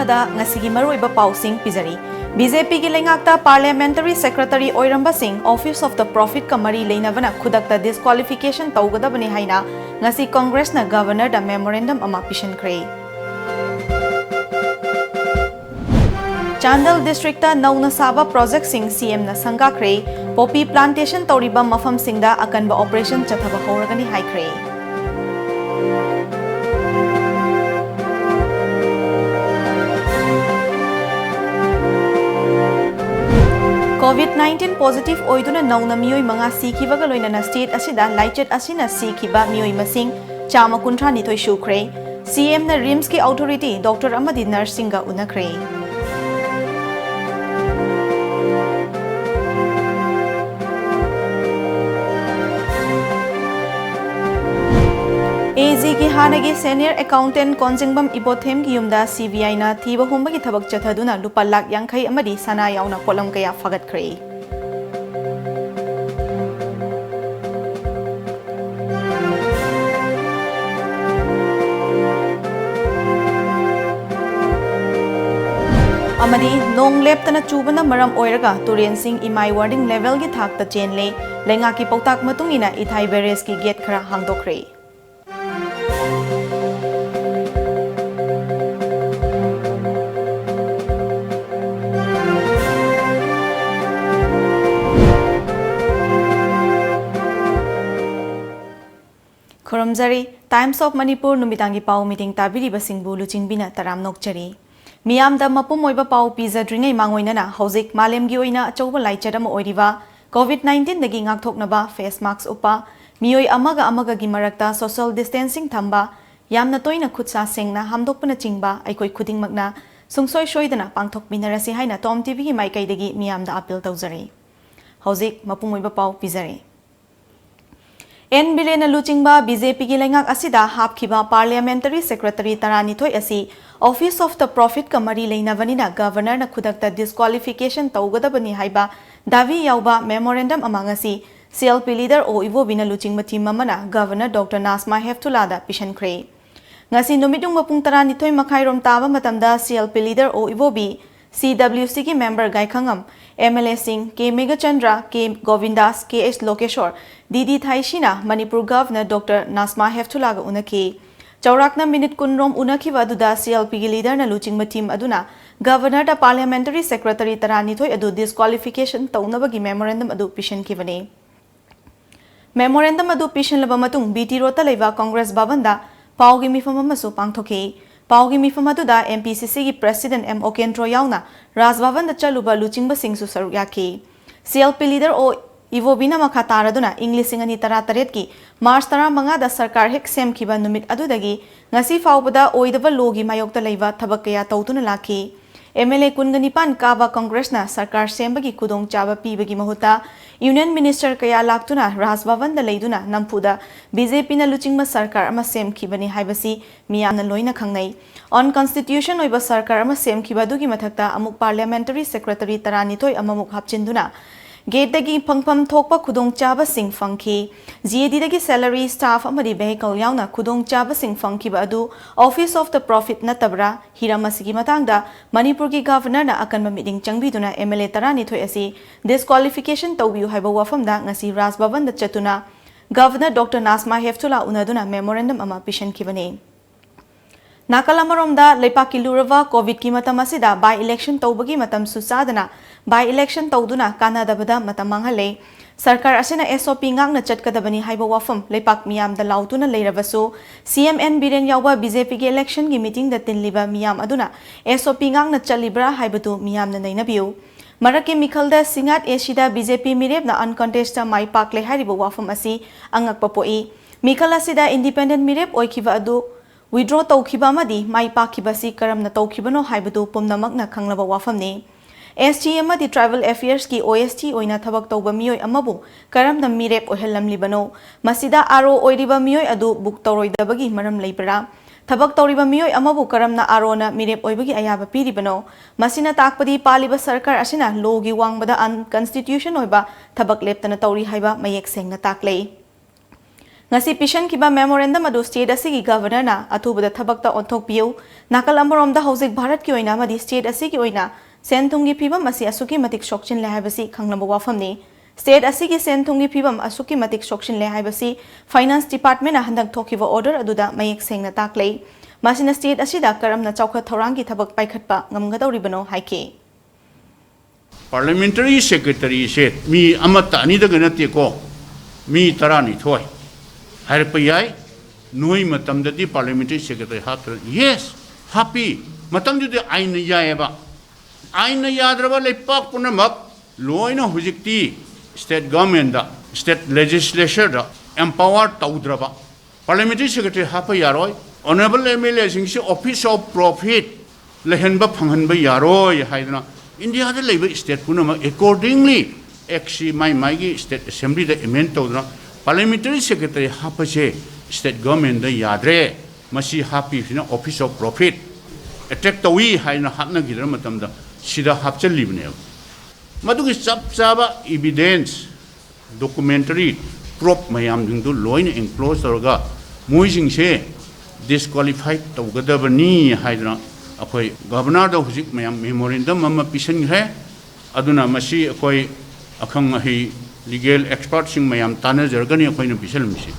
ꯇꯥꯕꯗ ꯉꯁꯤꯒꯤ ꯃꯔꯨꯑꯣꯏꯕ ꯄꯥꯎꯁꯤꯡ ꯄꯤꯖꯔꯤ BJP ꯒꯤ ꯂꯩꯉꯥꯛꯇ ꯄꯥꯔꯂꯤꯌꯥꯃꯦꯟꯇꯔꯤ ꯁꯦꯀ꯭ꯔꯦꯇꯔꯤ ꯑꯣꯏꯔꯝꯕꯁꯤꯡ ऑफिस ऑफ द प्रॉफिट का मरी लेनबना खुदकता डिस्क्वालिफिकेशन तौगदबनी हाइना ngasi कांग्रेस ना गवर्नर दा मेमोरेंडम अमा पिशनख्रे चांदल डिस्ट्रिक्ट ता नौना साबा प्रोजेक्ट सिंग सीएम ना संगाख्रे पॉपी प्लांटेशन तौरिबा मफम सिंगदा अकनबा ऑपरेशन चथबा होरगनी हाइख्रे COVID-19 positive oiduna nauna miyoi manga sikhibaga loinana state asida laichet asina sikhiba miyoi masing chama kunthra nithoi shukre CM na RIMS ki authority doctor amadi nursing ga unakre AG ki hanagi senior accountant konjingbam ibothem ki yumda CBI na thiba humba ki thabak chathaduna lupa lakh yankhai amadi sana yauna polam kaya fagat khre amadi nong leptana chubana maram oiraga turen sing imai warding level ki thak ta chenle lenga ki pautak matungina ithai beres ki gate khara hangdokre Khurumjari Times of Manipur numitangi pau meeting tabiri basingbu luchingbina taram nokchari miyamda mapum oiba pau pizadringai mangoinana hojik malemgi oina achouba laichadam oiriba COVID-19 dagi ngakthoknaba face mask upa miyoi amaga gi marakta social distancing thamba yamna toina khutsa sengna hamdokpana chingba aikoi khudingmakna sungsoi soidana pangthokminarasi haina TOMTV gi maikai dagi miyamda appeal tawjari hojik mapum oiba pau pizari NBLN LUCHINGBI BJP की लेंगाक असिदा हापखिबा parliamentary secretary तरानिथोय असि office of the profit का मरी लेनबनिना governor न खुदकता disqualification तौगदबनी हाइबा दावी यावबा memorandum अमांगसी CLP leader ओ इवोबिना लुचिंगबा team मना governor doctor नासमा हेफ्तुलादा पिशनख्रे ngasi नुमिदुंग मपुंग तरानिथोय मखाइरोम ताबा मतमदा CLP leader ओ इवोबी CWC की member गायखंगम MLA Singh के मेघचंद्र के गोविंदास के एस लोकेश्वर दीदी थाइशिना मणिपुर गवर्नर डॉक्टर नासमा हेफ्तुलागा उनकी चौराकना मिनिट कुनरोम उनखिबा अदुदा CLP की लीडर न लुचिंगबा टीम अदुना गवर्नर दा पार्लियामेंटरी सेक्रेटरी तरानिथोय अदु डिस्क्वालिफिकेशन तौनबगी मेमोरेंडम अदु पिशनखिबने मेमोरेंडम अदु पिशनलबा मतुंग BT रोता लेबा कांग्रेस भवनदा पाउगी मिफम अमसु पांगथोखि पाउगी मिफम अदुदा MPCC की प्रेसिडेंट M ओकेंट्रो याउना राजभवन दा चलुबा लुचिंगबा सिंगसु सरुक याखि CLP लीडर ओ इवोबिना मखा तारदुना इंग्लिसिंग अनि तरा तरेत की मार्च 15 दा सरकार हेक सेमखिबा नुमित अदुदगी ngasi फाउबदा ओइदबा लोगी मायोक्ता लेबा थबक कया तौतुना लाखि MLA कुनगनिपान काबा कांग्रेसना सरकार सेमबगी खुदोंग चाबा पीबगी महुता यूनियन मिनिस्टर कया लाक्तुना राजभवन दा लेदुना नमफुदा BJP ना लुचिंगबा सरकार अमा सेमखिबनी हाइबसी मियामना लोइना खंगनै अनकॉन्स्टिट्यूशन ओइबा सरकार अमा सेमखिबा दुगी मथक्ता अमुक पार्लियामेंटरी सेक्रेटरी तरानिथोय अमामुक हापचिंदुना गेट दगी फंगफम थोकपा खुदोंग चाबा सिंग फंखि GAD दगी सैलरी स्टाफ अमदी वेहिकल याउना खुदोंग चाबा सिंग फंखिबा अदु ऑफिस ऑफ द प्रॉफिट नतबरा हिराम असिगी मतांगदा मणिपुर की गवर्नर ना अकनबा मीटिंग चंगबिदुना MLA तरानिथोय असि डिस्क्वालिफिकेशन तौबियु हाइबा वाफमदा ngasi राजभवन दा चतुना गवर्नर डॉक्टर नासमा हेफ्तुला उनादुना मेमोरेंडम अमा पिशनखिबने नाकल अमरोमदा लेपाकी लुरवा कोविड की मतम असिदा बाय इलेक्शन तौबगी मतम सुसादना बाय इलेक्शन तौदुना कानादबदा मतम मांगले सरकार असिना SOP ngang चटकदबनी हाइबा वाफम लेपाक मियाम दा लाउतुना लेरबसु CMN बिरेन यावबा BJP की इलेक्शन की मीटिंग दा तिनलिबा मियाम अदुना SOP ngang चलिब्रा हाइबतु मियाम ना नैनबियु मरके मिखलदा सिंगात एशिदा BJP मिरेब ना अनकंटेस्ट माइ पाकले हाइबा वाफम असि अंगक पपोई मिखल असिदा इंडिपेंडेंट मिरेब ओइखिबा अदु विड्रॉ तौखिबा मदी माइ पाखिबसी करमना तौखिबनो हाइबदु पुमनमकना खंगलबा वाफमनी ST अमदी ट्राइबल अफेयर्स की OST ओइना थबक तौबा मियोय अमबु करमना मिरेप ओहेलमलिबनो मसिदा आरो ओइरिबा मियोय अदु बुक तौरोइदबगी मरम लेबरा थबक तौरिबा मियोय अमबु करमना आरोना मिरेप ओइबगी अयाबा पीरिबनो मसिना ताकपदी पालिबा सरकार असिना लोगी वांगबदा अनकॉन्स्टिट्यूशन ओइबा थबक लेप्तना तौरी हाइबा मयेक सेंगना ताकले ngasi pisan kiba memorandum adu state asigi governor na athubada thabakta onthokpiu nakal amarom da hojik bharat ki oina madi state asigi oina senthungi phibam asi asuki matik sokchin le haibasi khanglamba wafamni state asigi senthungi phibam asuki matik sokchin le haibasi finance department na handak thokiba order aduda mayek sengna taklei masina state asida karamna chawkha thorangi thabak paikhatpa ngamgadoribano haike parliamentary secretary said mi amata ani daga nate ko mi tarani thoi harpa yai noi matam dadi parliamentary secretary hapra yes happy matam dadi aina yaeba aina yadraba lepak punamak loina hujikti state government da state legislature da empower taudraba parliamentary secretary hapa yaroi honorable MLA singsi office of profit lehenba phanghanba yaroi haidna India da labor state punama accordingly exi mai gi state assembly da amend tawdra parliamentary secretary hapa che state government da yadre masi happy sina office of profit attack tawi haina hapna gidra matam da sida hapchal libne madugi chap chaba evidence documentary prop mayam dingdu loin enclose torga moising se disqualified tawgadabani haidra akoi governor da hujik mayam memorandum amma pisan hai aduna masi akoi akhang hi legal expert sing mayam tana jargani akoi na pisal misi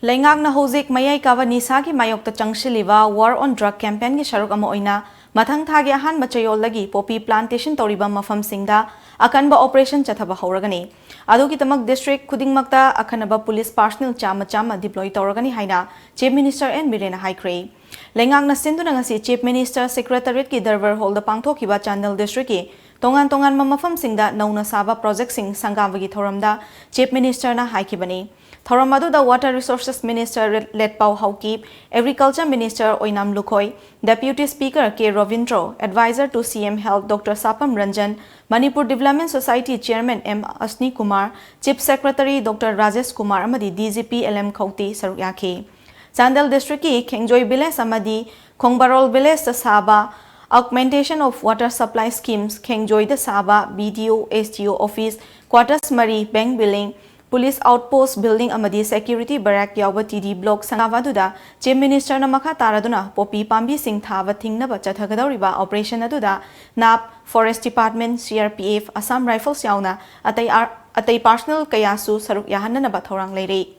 Lengak na hojik mayai kawa nisa ki mayok ta changshiliwa war on drug campaign ki sharuk ama oina mathang thagi ahan machayol lagi poppy plantation toriba mafam singda akanba operation chathaba horagani adugi tamak district khudingmakta akhanaba police personnel chama deploy toragani haina chief minister N Birena haikre Lengak na sinduna ngasi chief minister secretariat ki darbar hall da pangthokiba Chandel district ki tongan mafam singda nauna saba project sing sangawagi thoramda chief minister na haikibani Thoramadu the Water Resources Minister Letpau Haukip, Agriculture Minister Oinam Lukhoi, Deputy Speaker K. Ravindro, Advisor to CM Health Dr. Sapam Ranjan, Manipur Development Society Chairman M. Asni Kumar, Chief Secretary Dr. Rajesh Kumar Amadi DGP LM Khauti Sarukyake. Chandel District ki Khengjoy Biles Amadi Khongbarol Biles the Saba, Augmentation of Water Supply Schemes, Khengjoy the Saba, BDO, STO Office, Quarters Mari, Bank Billing, Police Outpost Building Amadi Security Barrack Yawa TD Block Sangavaduda, Chief Minister na makha taraduna Poppy Pambi Singh Thava Thingnaba Chathagadoriba Operation Aduda, NAP, Forest Department, CRPF, Assam Rifles Yauna, Atay Personal Kayasu Saruk Yahanana Bathorang Lady.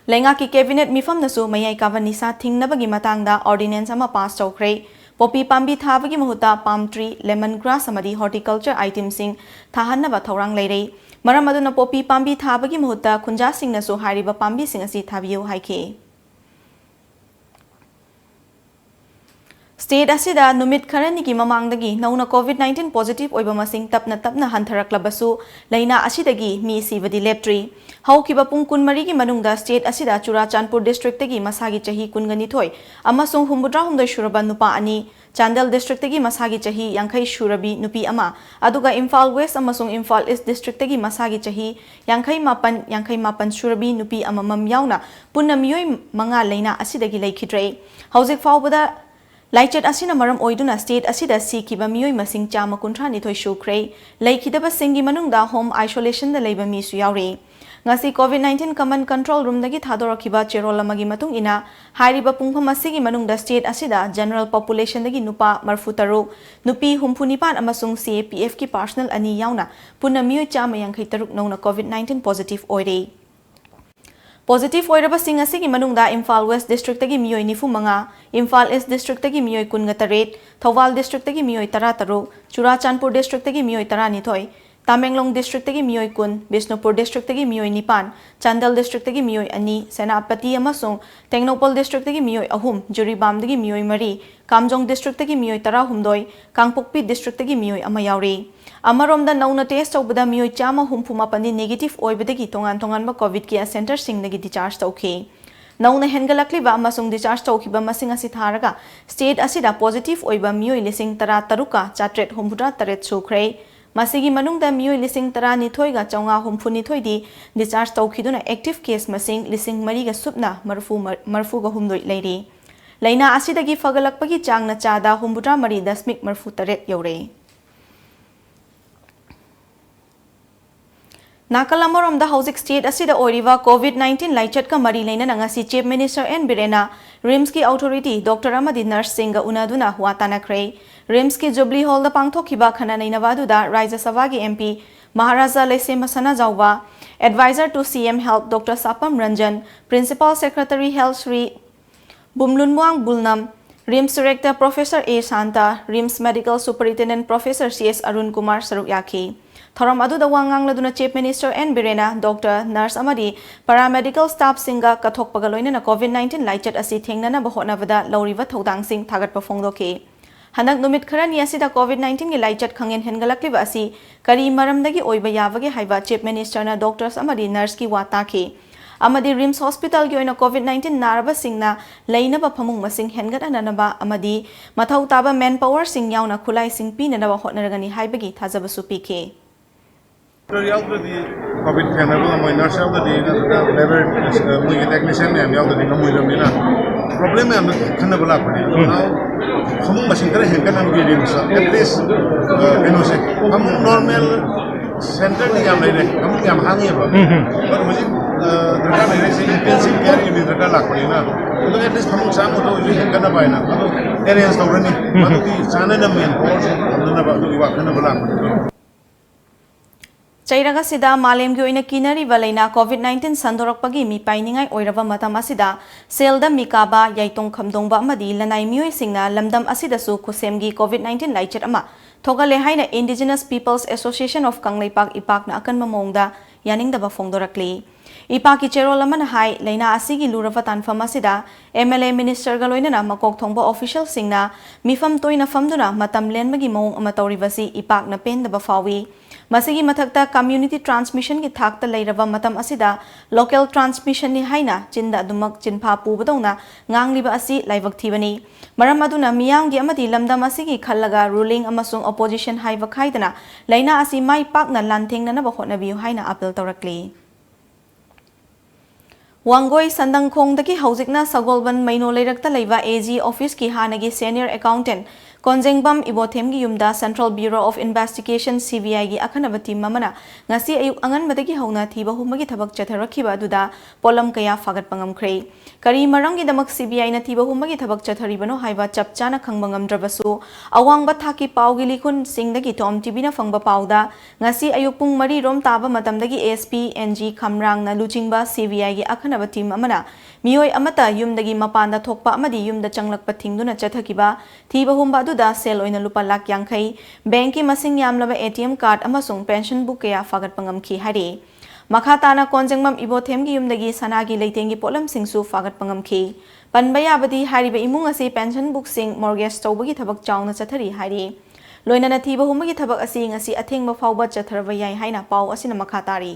Lenga ki Cabinet Mifam Nasu Mayai Kavanisa Thingnabagi Matanga Ordinance Ama Pass Chokre, Poppy Pambi Thavagi Mahuta, Palm Tree, Lemongrass Amadi Horticulture Items Sing Thahana Bathorang Lady. Maramaduna Poppy Pambi Thabagi Muhuta Kunja Singh Nasu Hariba Pambi Singh asi Thabiyo Haike. State asida numit kharani ki mamangdagi nauna COVID-19 positive oiba masing tapna hantharaklabasu laina asidagi mi sivadi leptri. Haukiba pung kunmari ki manungda state asida Churachandpur district tagi masagi chahi kungani thoi amasung humbudra humdoi shuraba nupa ani Chandel district tagi masagi chahi yankhai shurabi nupi ama aduga Imphal West amasung Imphal East district tagi masagi chahi yankhai mapan shurabi nupi ama mam yauna punna miyoi manga laina asidagi laikhidrei hauzik faubada Laichet asina maram oiduna state asida sikiba miyoi masing chama kunthra ni thoi shukhrei laikhidaba singi manungda home isolation da leiba mi su yauri ngasi COVID-19 command control room dagi thadorakiba cherol amagi matung ina hairiba pungpham asigi manungda state asida general population dagi nupa marfutaru nupi humpunipan amasung CAPF ki personal ani yauna punna miyoi chama yankhai taruk nauna COVID-19 positive oire Positive oiraba sing asigi manungda Imphal West district tagi miyoi nifu manga, Imphal East district tagi miyoi kungataret, Thawal district tagi miyoi tarataru, Churachandpur district tagi miyoi taranithoi, Tamenglong district tagi miyoi kun, Bishnupur district tagi miyoi nipan, Chandel district tagi miyoi ani, Senapati amasung Tengnopal district tagi miyoi ahum, Juribam tagi miyoi mari, Kamjong district tagi miyoi tarahumdoi, Kangpokpi district tagi miyoi amayauri. Amarom da nauna test tawbada miyoi chama humpuma pani negative oibadagi tongan ba COVID care center sing nagi discharge tawkhe. Nauna hengalakliba amasung discharge tawkhiba masing asi tharaga state asida positive oiba miyoi lising tara taruka chatret humpudra taret sukhre. Masigi manungda miyoi lising tara nithoiga chawnga humpuni thoidi discharge tawkhiduna active case masing lising mariga supna marfu ga humdoi leiri. Laina asidagi fagalakpagi changna chada humpudra mari dasmik marfu taret yaure. Nakalamoramda Housing State asida oiriva COVID-19 laichat ka mari leina ngasi Chief Minister N Birena RIMS ki authority Dr. Amadi Nurse Singh unaduna huatana kre RIMS ki Jubilee Hall da pangthokiba khana nainawadu da Rajya Sabha ki MP Maharaja Lese Masana Jauba Advisor to CM Health Dr. Sapam Ranjan Principal Secretary Health Sri Bumlunmuang Bulnam RIMS Director Professor A. Santa RIMS Medical Superintendent Professor C.S. Arun Kumar Sarukyaki Thoram adu da wangang laduna Chief Minister N Birena Dr. Nurse Amadi Paramedical Staff Singa kathok pagaloina na COVID-19 laichat asi thengna na bahona vada lauriva thodang sing thagat pafongdo ke Hanak numit kharani asida COVID-19 gi laichat khangen hengalakliba asi kari maramdagi oiba yabage haiba Chief Minister na doctors amadi nurse ki wata ke amadi RIMS Hospital gi oina COVID-19 naraba singna leinaba phamung masing hengat ananaba amadi mathau taba manpower sing yauna khulai sing pina na hotnaragani haibagi thajaba supi ke COVID fenable amoy nurse out the level muy technician ne am out the no muy lamina problem am khana bala pade now hamung machine kare hen kan am gi rim sa at least se ham normal center ni am le ham am hangi ba but muji drakha mere se intensive care ni drakha lak pade na to at least hamung sam to ju hen kan ba na arrange to rani but the chana na main course na ba to wa khana bala pade Chairaga sida malem gi oina kinari balaina COVID-19 sandorokpagi mi painingai oiraba matam asida selda mikaba yaitong khamdongba amadi lanai mioi singna lamdam asida su khusemgi COVID-19 laichet ama thogale haina Indigenous Peoples Association of Kanglaipak ipak na akan mamongda yaningdaba fongdorakli Ipaki Cherol Aman Hai Laina Asigi Lurava Tanfam Asida MLA Minister Galoina Makok Thongba official singna mifam toina famduna matam lenmagi mong amatorivasi ipak na pen daba fawi Masigi mathakta community transmission ki thakta leirava matam asida local transmission ni haina chinda dumak chinpha pubadona ngangliba asi laibak thibani maram aduna miyang gi amadi lamdam asigi khallaga ruling amasung opposition haiva khaidana laina asi mai pakna lanthengna na bahona biu haina appeal torakli Wangoi Sandangkhong daki haujikna Sagolban Maino leirakta leiba AG office ki hanagi senior accountant Konjengbam Ibotem gi yumda Central Bureau of Investigation CBI gi akhanaba team mamana ngasi ayuk angan madagi hauna thiba humagi thabak chatharakhiba aduda polam kaya fagat pangamkhre kari marang gi damak CBI na thiba humagi thabak chatharibano haiba chapchana khangbangam drabasu awangba thaki pawgi likun singdagi TOMTV na fangba pawda ngasi ayuk pung mari rom taba matamdagi ASP NG Khamrang na luchingba CBI gi akhanaba team amana mioi amata yumdagi mapanda thokpa amadi yumda changlakpa thingduna chathakiba thiba humba da sel oina lupa lak yangkai bank ki masing yamlaba ATM card amasung pension book kaya fagat pangamki hari makhatana konjengbam ibothem gi yumdagi sanagi leitengi polam singsu fagat pangamki panbaya badi hariba imung ase pension book sing mortgage tawbagi thabak chawna chathari hari loinana thiba humagi thabak asi ngasi athengba fawba chatharba yai haina paw asina makhatari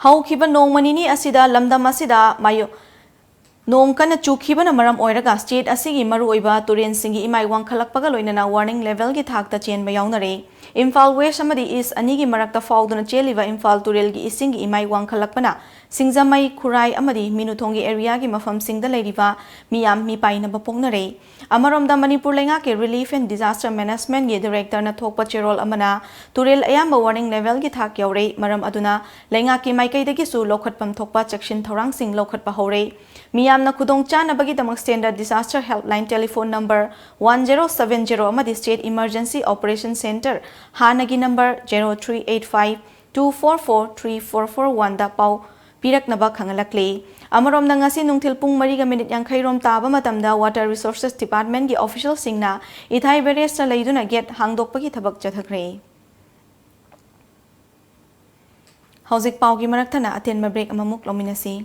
haukiba nongmanini asida lamdam asida mayo Nong kana chukhiba maram oiraga state asigi maruoiba turen singi imai wangkhalakpaga loinana warning level gi thakta chenba yaunare Imphal West amadi East anigi marakta fauduna cheliba Imphal Turel gi isingi imai wangkhalakpana Singzamai Khurai amadi Minuthongi area gi mafam singda leiriba miyam mi paina bapoknare Amaromda Manipur lenga ke Relief and Disaster Management gi director na thokpa cherol amana Turel ayamba warning level gi thak yaure maram aduna lenga ki maikai dagi su lokhatpam thokpa section thorang sing lokhatpa hore Miyamna kudong chana bagi damak standard disaster helpline telephone number 1070 amadi state emergency operation center hanagi number 0385 244 3441 da pau pirak naba khangalakle amarom na ngasi nungthil pung 3:30 rom taba matamda water resources department gi official singna ithai barrage ta leiduna get hangdokpagi thabak chathakre hauzik paugi marakthana atenma break amamuk lominasi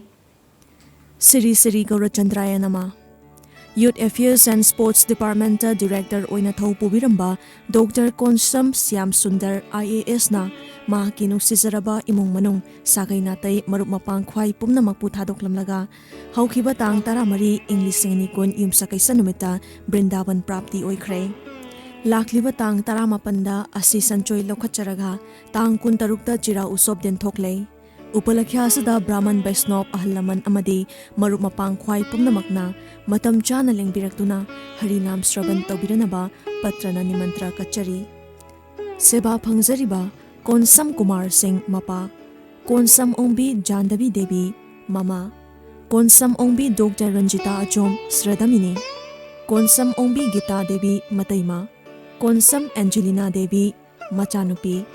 Siri Gaura Chandrayanama Youth Affairs and Sports Department Director Oina Thau Pubiramba Dr. Konsam Siam Sundar IAS na mahakinu sizaraba imong manung sagay natay marup mapang khwai pumnamak pu thadoklamlaga haukiba tang taramari English ni kun yumsa kaysa numita Brindavan Prapti oikhre lakliba tang taramapanda asi sanchoy lokhacharaga tang kun tarukta chira usob den thokle Upalakhya sada Brahman Vaishnava ahalaman amadi marup mapang khwai pumnamakna matam chana lengbirakduna harinam shravan tawbiranaba patrana nimantra kachari Seba Phangzariba Konsam Kumar Singh Mapa, Konsam Ongbi Jandavi Devi Mama, Konsam Ongbi Dr. Ranjita Achom Sradamini, Konsam Ongbi Gita Devi Mataima, Konsam Angelina Devi Machanupi,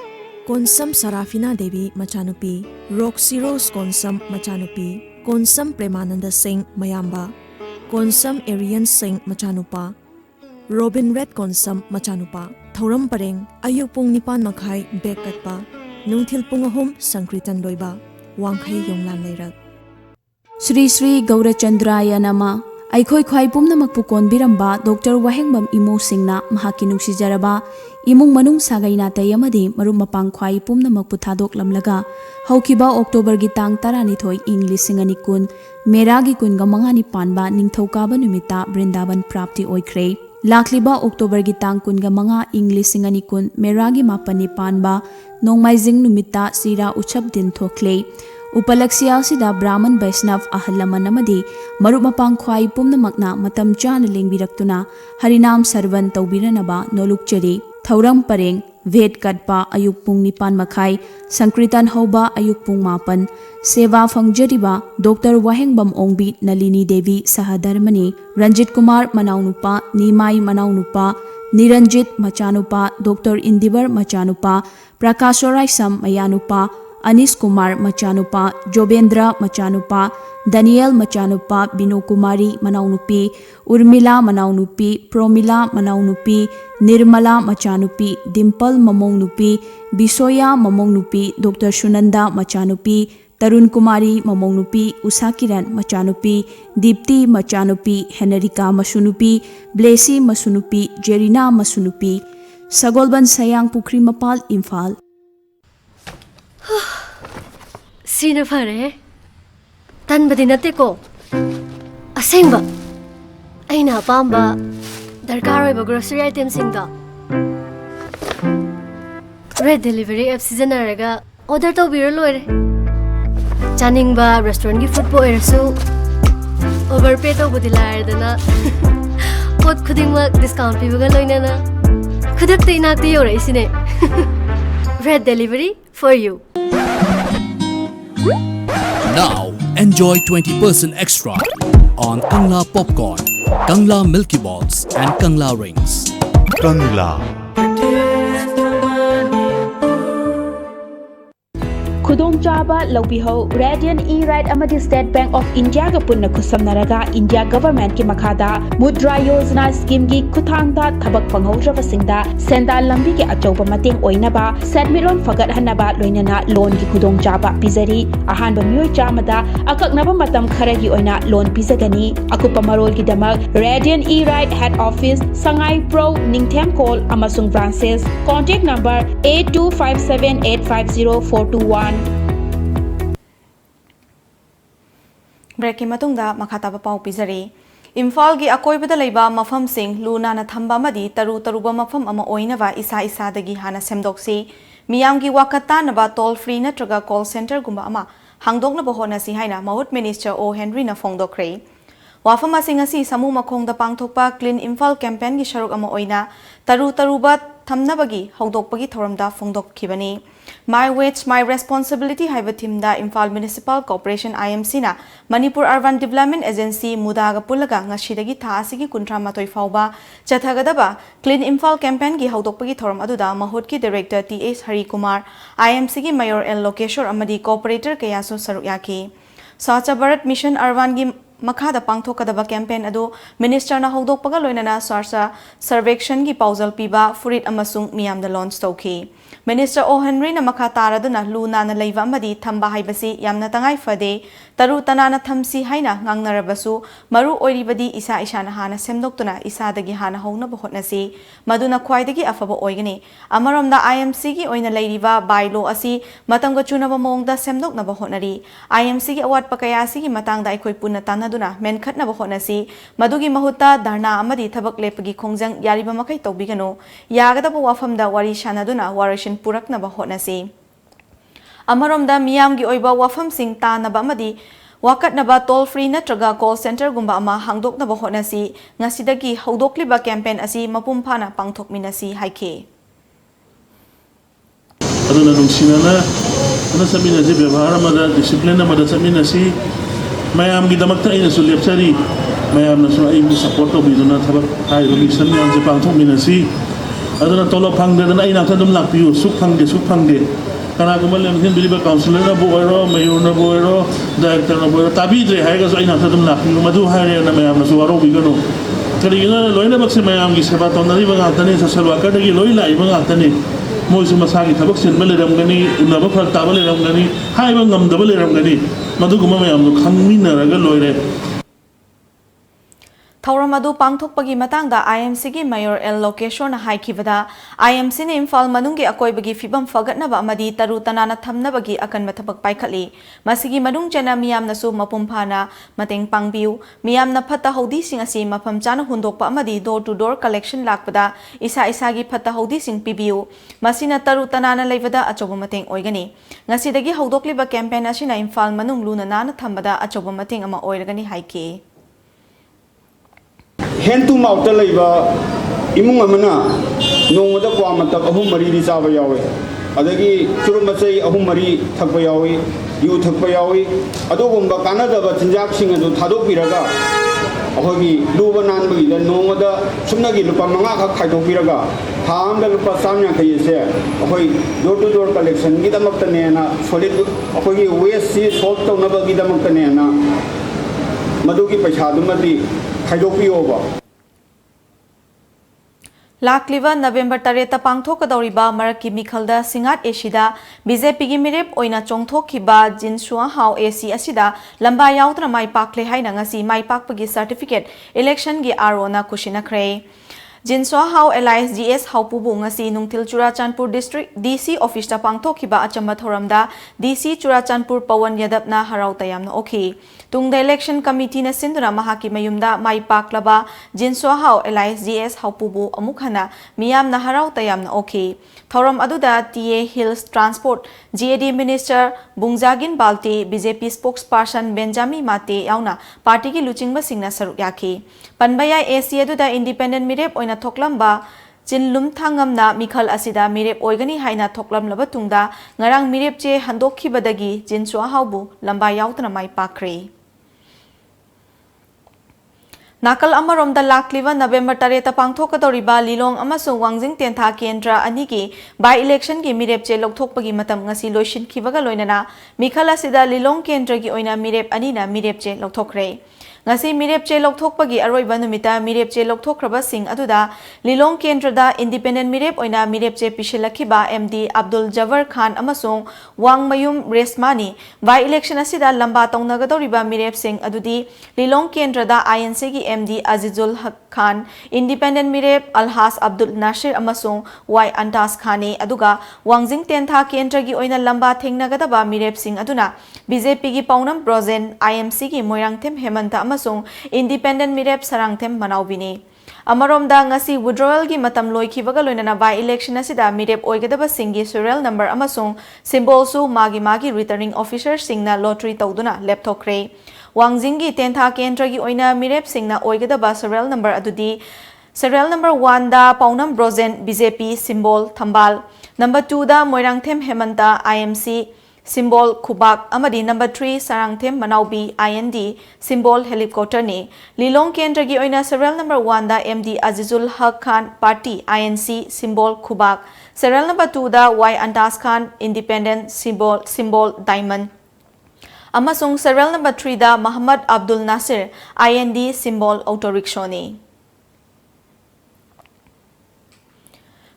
Konsam Sarafina Devi Machanupi, Roxy Rose Konsam Machanupi, Konsam Premananda Singh Mayamba, Konsam Arian Singh Machanupa, Robin Red Konsam Machanupa, Thoram Pareng, Ayuk Pung Nipan Makai Bek Katpa, Nungthil Pungahum Sankritan Loiba, Wangkai Yonglan Leirak. Sri Sri Gaurachandraya Nama Aikhoi Khwai Pumnamakpu Konbiramba Dr. Wahengbam Imo Singna Mahaki Nungsijaraba Imung Manung Sagai Natai amadi Marum Mapang Khwai Pumnamakpu Thadok Lamlaga Haukiba October gi tang 12 ing 2019 Meragi Kunga Mangani Panba Ningthokaba Numita Brindaban Prapti Oikre Lakliba October gi tang kunga manga ing 2019 Meragi Mapani Panba Nongmaijing Numita Sira Uchap Din Thokle Upalaksya sida Brahman Vaishnav Ahalaman amadi Marupmapang Khwai Pumnamakna Matam Chana Lengbirakuna Harinam Sarvan Taubiranaba Nolukchari Thauram Pareng Ved Kadpa Ayuk Pung Nipan Makai Sankritan Hoba Ayuk Pung Mapan Seva Fangjariba Dr. Wahengbam Ongbi Nalini Devi Sahadarmani Ranjit Kumar Manaunupa Nimai Manaunupa Niranjit Machanupa Dr. Indibar Machanupa Prakashorai Sam Mayanupa Anis Kumar Machanupa, Jobendra Machanupa, Daniel Machanupa, Binu Kumari Manaunupi, Urmila Manaunupi, Promila Manaunupi, Nirmala Machanupi, Dimple Mamongnupi, Bisoya Mamongnupi, Dr. Shunanda Machanupi, Tarun Kumari Mamongnupi, Usakiran Machanupi, Dipti Machanupi, Henrika Masunupi, Blessy Masunupi, Jerina Masunupi, Sagolban Sayang Pukri Mapal Imphal. Sina fare tan badinate ko asengba aina pamba darkar oiba grocery items singda red delivery app sijanaraga order tawbira loire chaningba restaurant gi food po erasu overpay tawbudi laardana pot khudingma discount pibaga loinana khudakte inakte yora isine red delivery for you. Now enjoy 20% extra on Kangla popcorn, Kangla Milky Balls and Kangla rings. Kangla. Khudong Chaba Lobiho, Radiant E-Ride Amadi State Bank of India Punna Kusamnaraga, India Government Ki Makada, Mudra Yojana Scheme Ki Kuthangda, Tabak Panghojra Singda, Senda Lambi Ki Achoba Mating Oinaba, Sadmiron Fagat Hanaba Loinana, Loan Ki Khudong Chaba Pizari, Ahan Bamyo Chamada, Akak Naba Matam Kharagi Oina, Loan Pizagani, Akupamarol Ki Damag, Radiant E-Ride Head Office, Sangai Pro, Ningthem Call, Amasung Branches, Contact number 8257850421. Breaking Matunda Makataba Pau Pizari. Imphal gi akoibada leiba mafam sing luna na thamba madi taru taruba mafam ama oinava isa isa dagi hana semdoksi miyam gi wakata na ba toll free natraga call center gumba ama hangdok na bohona si haina Mahut Minister O Henry na fongdokre. Wafam asing asi samu makhong da pangthokpa Clean Imphal campaign gi sharuk ama oina taru taruba thamnabagi hongdokpagi thoramda fongdokkibani. My Weights, My Responsibility haiba thimda Imphal Municipal Corporation IMC na Manipur Urban Development Agency mudaga pulaga ngasidagi tha asigi 13 fauba chathagadaba Clean Imphal campaign gi haudokpagi thoram aduda Mahut ki Director T.S. Hari Kumar, IMC gi Mayor L. Lokeshwar amadi Cooperator kayaso saruk yaki. Swacha Bharat Mission Urban gi Makada pangthokadaba campaign adu Minister na haudokpaga loinana Swarsa Survection gi pauzal piba furit amasung miyamda launch tawki. Minister O Henry na makataraduna luna na leiva amadi thamba haibasi yamna tangai fade taru tanana thamsi haina ngangnarabasu maru oiribadi isa isana hana semdoktuna isa dagi hana hauna bohotnasi maduna khwaidagi afaba oigani amaromda IMC gi oina leiriba bylaw asi matamga chunaba mongda semdokna bohonari IMC gi awat pakayasi gi matangda aikoi punna tanaduna menkhatna bohonasi madugi mahutta dharna amadi thabak lepagi khongjang yariba makai tawbigano yagadaba wafamda wari shanaduna warishin purakna bahonasi Amaromda miyamgi oiba wafam sing tanaba amadi wakatnaba toll free natraga call center gumba ama hangdoknaba honasi ngasidagi haudokliba campaign asi mapumphana pangthokminasi haike aduna nungsinana ana saminasi ବ୍ୟବହାର amada discipline amada saminasi mayam gi damakta ina su lepchari mayam na su ai support to biduna thabak hai ro mission yam je pangthok minasi aduna tolo phangde na ina thadum lakpiu suk phangde kana ko malem hin biliba counselor na boiro mayor na boiro director na boiro tabidre hai ga ina thadum lakpiu madu hai na mayam na su waro bigano karigina loina bakse mayam gi seba tonari ba atane social worker gi loi lai ba atane moisu masagi thabak sin bale ramgani unaba phar tabale ramgani hai ba ngam dabale ramgani madu guma mayam no khangmina raga loire Thauram adu pangthokpagi matangda IMC gi Mayor L Lokeshwar na haikibada IMC ne Imphal manunggi akoibagi fibam fagatnaba amadi taru tanana thamnabagi akan mathabak paikhatli masigi manung jana miyamna su mapumphana mateng pangbiu miyamna phatta hodi sing asi mafam chana hundokpa amadi door to door collection lakpada isa gi phatta hodi sing pibiu masina taru tanana leibada achoba mateng oigani ngasidagi hawdokliba campaign asina Imphal manung luna nana thambada achoba mateng ama oiragani haiki Hentu mauta laiba imung amana nongda kwa matak ahum mari ri chaba yawe adagi churum machai ahum mari thakpa yawe yu thakpa yawe adogumba kanada ba chinjak sing adu thadok biraga ahogi luba nan bagi da nongda sumnagi lupa manga kha khaidok biraga tham da lupa samya khai se ahoi door to door collection gi damak tane na solid ahogi waste si solve to na bagi damak tane na madugi paisa dumadi Lakliva November 3 pangthokadoriba maraki mikhalda singat esida BJP gi mirep oina chongthokiba jinsua hau AC asida lamba yautra mai pakle haina ngasi mai pakpagi certificate election gi arona kushinakre Jinswa hau Alliance GS hau pubu ngasi nungtil Churachandpur district DC office ta pangthokiba achamba thoramda DC Churachandpur Pawan Yadapna harau tayamna okhi tungda election committee na sinduna mahaki mayumda mai paklaba Jinswa hau Alliance GS hau pubu amukhana miyam na harau tayamna okhi thoram aduda TA Hills Transport GAD Minister Bungjagin Balti BJP spokesperson Benjamin Mate yauna party ki luchingba singna saruk yakhi panbaya AC aduda independent mirep oina thoklamba jinlum thangamna mikhal asida mirep oigani haina thoklam laba tungda ngarang mirep che handokhibadagi jinswa haubu lamba yautna mai pakre Nakal amaromda lakliva November 3 pangthokadoriba Lilong amasung Wangjing Tentha Kendra anigi by election gi mirep che lokthokpagi matam ngasi loishin khibaga loinana mikhala sida Lilong Kendra gi oina mirep anina mirep che lokthokre ngasi mirep che lokthokpagi aroiba numita mirep che lokthokraba sing aduda Lilong Kendra da independent mirep oina mirep che pishilakhiba MD Abdul Jawar Khan amasung Wangmayum Resmani by election asida lamba tongnagadoriba mirep sing adudi Lilong Kendra da INC gi MD Azizul Haq Khan independent mirep Alhas Abdul Nasir amasung Y Antas Khani aduga Wangjing Tentha Kendra gi oina lamba thengnagadaba mirep sing aduna BJP gi Paunam Brozen IMC gi Moirangthem Hemanta amasung independent mirep Sarangthem Manaubini Amaromda ngasi withdrawal gi matam loikhibaga loinana by election asida mirep oigadaba singi serial number amasung symbol su magi returning officer singna lottery tawduna laptopkre Wangjing gi Tentha Kendra gi oina mirep singna oigadaba serial number adudi serial number 1 da Paunam Brozen BJP symbol Thambal number 2 da Moirangthem Hemanta IMC symbol Khubak amadi number 3 Sarangthem Manaubi IND symbol helicopter ne Lilong Kendra gi oina serial number 1 da MD Azizul Haq Khan party INC symbol Khubak serial number 2 da Y Antas Khan independent symbol diamond amasung serial number 3 da Muhammad Abdul Nasir IND symbol auto rickshaw ne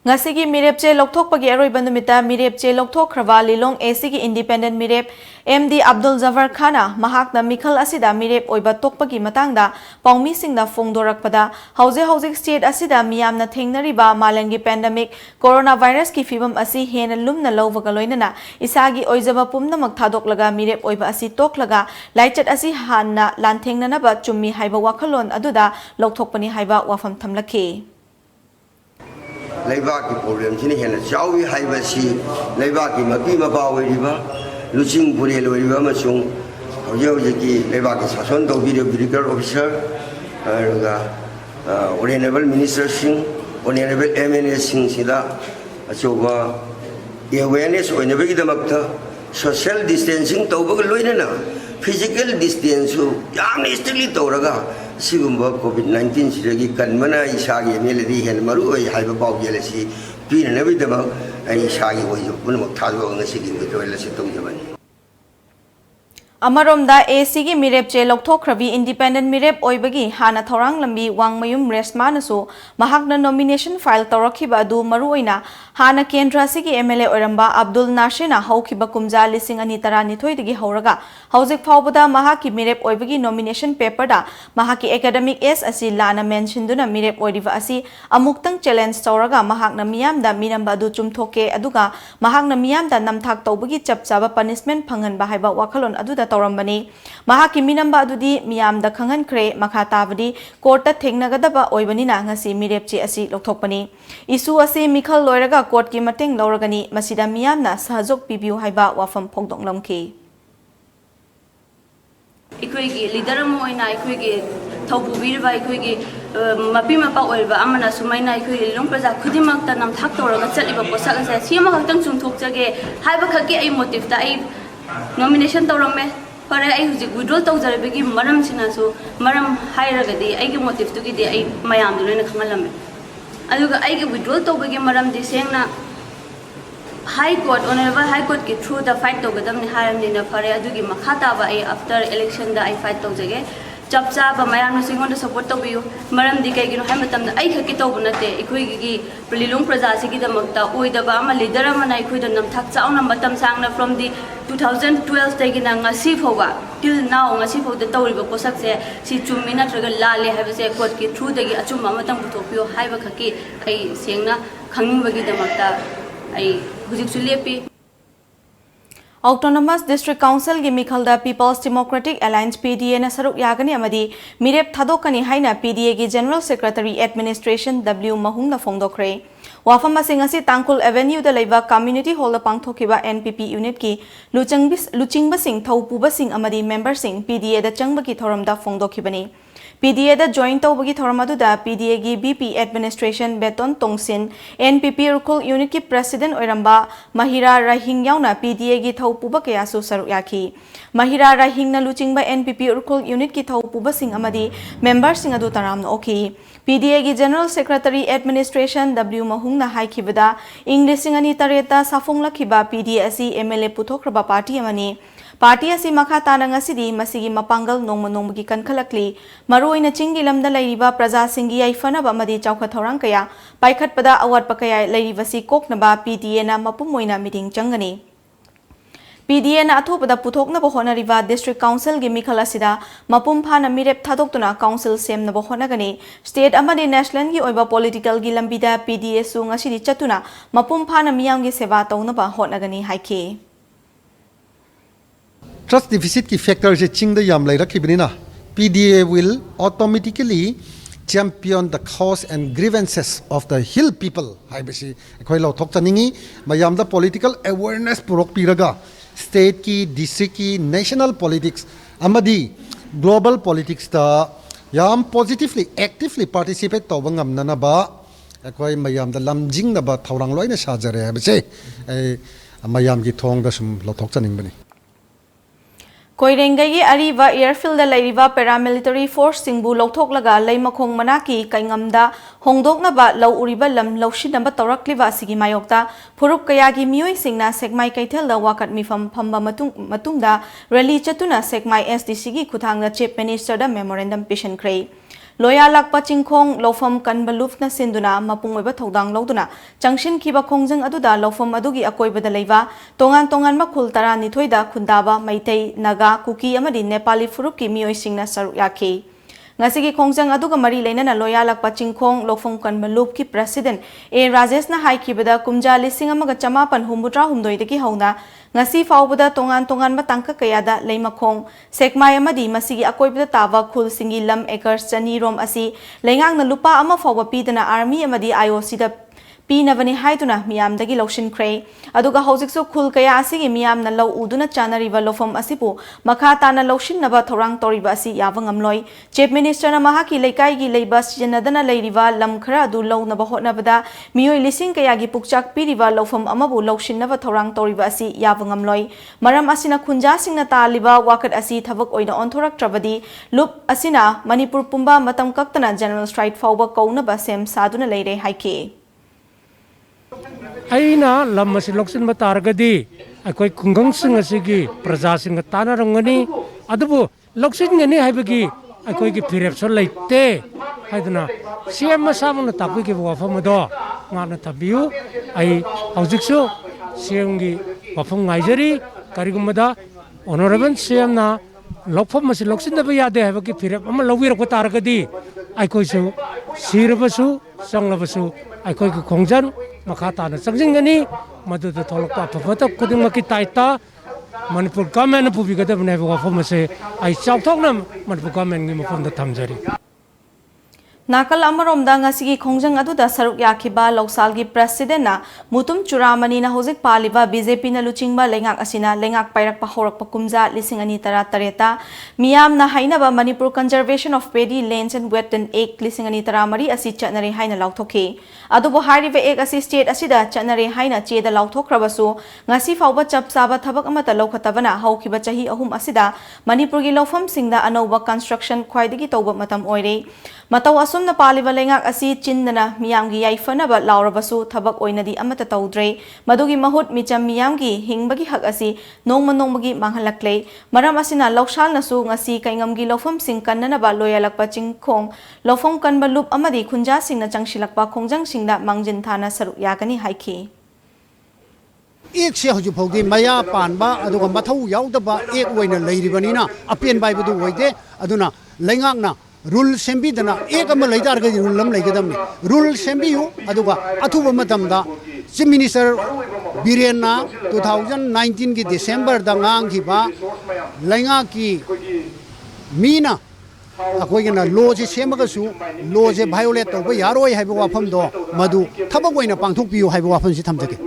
Ngasigi mirep che lokthokpagi aroiba numita mirep che lokthokhraba Lilong AC gi independent mirep MD Abdul Jawar Khana mahakna mikhal asida mirep oiba tokpagi matangda paumi singna fongdorakpada hauze state asida miyamna thengnariba malangi pandemic coronavirus ki fibam asi hena lumna lowbaga loinana isagi oijaba pumnamak thadoklaga mirep oiba asi toklaga laichat asi hanna lanthengna ba chummi haiba wakhalon aduda lokthokpani haiba wafam thamlakhi Leibak ki problem sini hena chawi haibasi leibak ki mapi mapawi riba LUCHINGBI loiba masung hoje ki leibak ki sason do video officer ga honorable minister sing honorable MNA sing sida achoba awareness oinabagidamagta social distancing tawbaga loinana physical distance yamna strictly tawraga sigumba covid-19 sidagi kanmana isagi meladi hen maru oi haiba paw gelasi pinanabidama ai isagi oi punamak thadwa ngasigi toila se tawjabani Amaromda AC gi mirep che lokthokrabi independent mirep oibagi hana thorang lambi wangmayum resma nasu mahakna nomination file tawrakhiba adu maruoina hana kendra sigi MLA oramba Abdul Nasirna hawkhiba kumja lising ani tarani thoidagi hauraga hauzik phawbada mahaki mirep oibagi nomination paper da mahaki academic s asi lana mention duna mirep oiriva asi amuktang challenge tawraga mahakna miyamda minamba adu chumthoke aduga mahakna miyamda namthak tawbagi chapchaba punishment phangan ba haiba wakhalon aduda तौरंबनी महाकी मिनंबा अदुदी मियामदा खंगनख्रे मखा ताबदी court थेंगनगदबा ओइबनिना ngasi मिरेपची असि लोथोकपनी issue असि मिखल लोयरगा court की मतेंग लौरगनी मसिदा मियामना सहजोग पिबिउ हाइबा वाफम फोंगदोंलमखि इखोइगी leader अम ओइना इखोइगी थौबुबिरबा इखोइगी मपी मपा ओइबा अमना सुमाइना इखोइगी लोंग प्रजा खुदिमक्ता नमथाक तौरगा चलिबा पोसाक असे सिमा खक्तंग चुंथोकजगे हाइबा खक्की आई मोटिवता आई nomination तौरमे फरे आई हुजिक withdrawal तौजरबेगी मरम सिनासु मरम हाइरगदी आइगे मोटिव तुगिदे आई मयाम दुलेना खंगलमे अदुगा आइगे विड्रॉल तौबेगी मरम दि सेंगना high court honourable high court की थ्रू द फाइट तौगदमनि हारमनिना फरे अदुगी मखा ताबा आई आफ्टर इलेक्शन द आई फाइट तौजगे चप चाब मयाम सिंगोंद सपोर्ट तौबियो मरम दि कइगिनो हाइ मतम आई खकी तौब नते इखोइगी लिलुंग प्रजा सिगी दमक्ता ओइदबा अमा लीडर अमना इखोइद नमथाक चाउना मतम सांगना from the 2012 तगिना ngasi phawga till now ngasi phawda tawriba posak se si chummi natraga lale haiba se court ki through dagi achum amatang puthopio haiba khaki ai sengna khangingbagi damakta ai hujik sulepi Autonomous District Council gi mikhalda People's Democratic Alliance PDA na saruk yagani amadi mirep thadokani haina PDA gi General Secretary Administration W Mahung na phongdokre wafam asing asi Tangkul Avenue da leiba Community Hall da pangthokiba NPP unit ki luchingba sing thaupuba sing amadi member sing PDA da changba ki thoram da phongdokhibani PDA da join tawbagi thoramadu da PDA gi BP Administration Beton Tongsin NPP Urkul Unit ki President oiramba Mahira Rahing yauna PDA gi thaupuba kaya su saruk yaki Mahira Rahing na luchingba NPP Urkul Unit ki thaupuba sing amadi member sing adu taramna oki PDA gi General Secretary Administration W Mahung na haikibada English sing ani tareta safungla khiba PDA asi MLA puthokraba party amani Party asi makha tana ngasidi masigi mapangal nongmanonggi kankhalakli maruina chingi lamda lairiba praja singi aifanaba amadi chawkha thorang kaya paikhatpada awat pakaya lairibasi koknaba PDA na mapumoina meeting changani PDA na athopada puthoknaba honariba District Council gi mikhalasida mapum phana mirep thadokuna council semnaba honagani state amadi national gi oiba political gi lambida PDA su ngasidi chatuna mapum phana miyam gi seva tawnaba honagani haike Trust deficit ki factor je ching da yam lai rakhibni na PDA will automatically champion the cause and grievances of the hill people haibasi khoi lo thok chaningi mayam da political awareness purok piraga state ki district ki national politics amadi global politics ta yam positively actively participate to bangam na ba khoi mayam da lamjing na ba thorang loina sajare habase mayam ki thong da sum lo thok chaning bani Koirengai ariba airfield da lairiba paramilitary force singbu lokthok leimakhong manaki kaingamda hongdokna ba lau uriba lam lausinaba tawrakliba sigi mayokta phurup kayagi mioi singna sekmai kaithel da wakat mifam phamba matungda rally chatuna sekmai SDC gi khuthangna chief minister da memorandum pishan khrei Loya lakpa chingkhong lofam kanbalufna sinduna mapungweba thodang loduna changsin khiba khongjang aduda lofam adugi akoibada leiba tongan makhul tara nithoida khundaba maitei naga kuki amadi nepali furup ki mioi singna saruk yakhi ngasigi khongjang aduga mari leinana loya lakpa chingkhong lofam kanbalup ki president A Rajesh na haikibada kumja lising amaga chamapan humbutra humdoi deki hauna ngasi faubada tongan matangka kayada leimakhong sekmai amadi masigi akoibada tawa khul singi lam acres chani rom asi lengang na lupa ama fawba pidana army amadi IOC da पीनबनी हाइदुना मियामदगी लौशिनख्रे अदुगा हौजिकसु खुल कया असिगी मियामना लौ उदुना चानरिबा लोफम असिपु मखा ताना लौशिननबा थौरांग तौरिबा असि याबा ngamloi chief minister महाकी लेकाईगी लेबा सिजनदना लेरिबा lump खरा अदु लौनबा होटनबदा मियोय लिसिंग कयागी पुकचाक पीरिबा लौफम अमबु लौशिननबा थौरांग तौरिबा असि याबा ngamloi मरम असिना खुंजा सिंगना तालिबा वाकत असि थबक ओइना ऑनथोरक्ट्रबदी लुप असिना मणिपुर पुंबा मतम कक्तना जनरल स्ट्राइक फाउबा कौनबा सेम सादुना लेरे हाइके अना लम से लौसिन तारगदी अखोई खुंगंग सिंगी प्रजा सिंग तानरंगनी अदुबु लौसिनगनी हाइबगी अखोई की फिरेप्सो लेते हाइदना सीएम मसामन ताकुई की वाफम दो माना तबियु आई हौजिकसु सीएम की वाफम गाइजरी करिगुमदा ऑनरेबल सीएम ना लौफम मसे लौसिनबा यादे हाइबगी फिरेप अम लौबिरको तारगदी अखोइसु सिरबसु संगलबसु अखोई की खोंजन मखा ताना चंगजिंगनी मदुद थोलक्पा अफबत खुदिंगमकी ताइता मणिपुर गवर्नमेंट पुबिगदबने वाफम से आई चाउथोकना मणिपुर गवर्नमेंट की मफमद थमजरी नाकल अमरोमदा ngasi khongjang aduda saruk yakiba loksalgi president na mutum churamani na hojik paliba BJP na luchingba lengak asina lengak pairak pa horak pa kumja lising ani tara tareta miyam na hainaba Manipur Conservation of Paddy Lands and Wetland Act lising ani tara mari asi chatnare haina lauthoke adubo hariba ek asi state asida chatnare haina cheda lauthokrabasu ngasi fawba chap saba thabak amata lokhatabana haukiba chahi ahum asida Manipur gi lofam singda anoba construction khwaidigi toba matam oire matau asumna paliba lengak asi chindana miyamgi yaifana laurabasu thabak oinadi amata tawdre madugi mahut micham miyamgi hingbagi hak asi nongmagi manghalakle maram asina loksal nasu ngasi kaingamgi lofam sing kannana ba loyalakpa chingkhong lofam kanba lup amadi khunja singna changshilakpa khongjang singda mangjin thana saruk yakani haiki एक से हजु फौदी मया पानबा अदुगा मथौ याउदबा एक ओइना लेरिबनिना open बाइबदु ओइदे अदुना लेंगाकना rule सेंबीदना एक अम लेदारगे rule लम लेगदमनी रूल सेंबियु अदुगा अथुबा मतमदा चीफ मिनिस्टर बिरेना 2019 की दिसंबर दा ngang लेंगा की मीना अखोइगना लॉ से सेमगसु लॉ से वायोलेट तौबा यारोय हाइबा वाफमदो मदु थबक ओइना पांथोकपियु हाइबा वाफम से थमजगे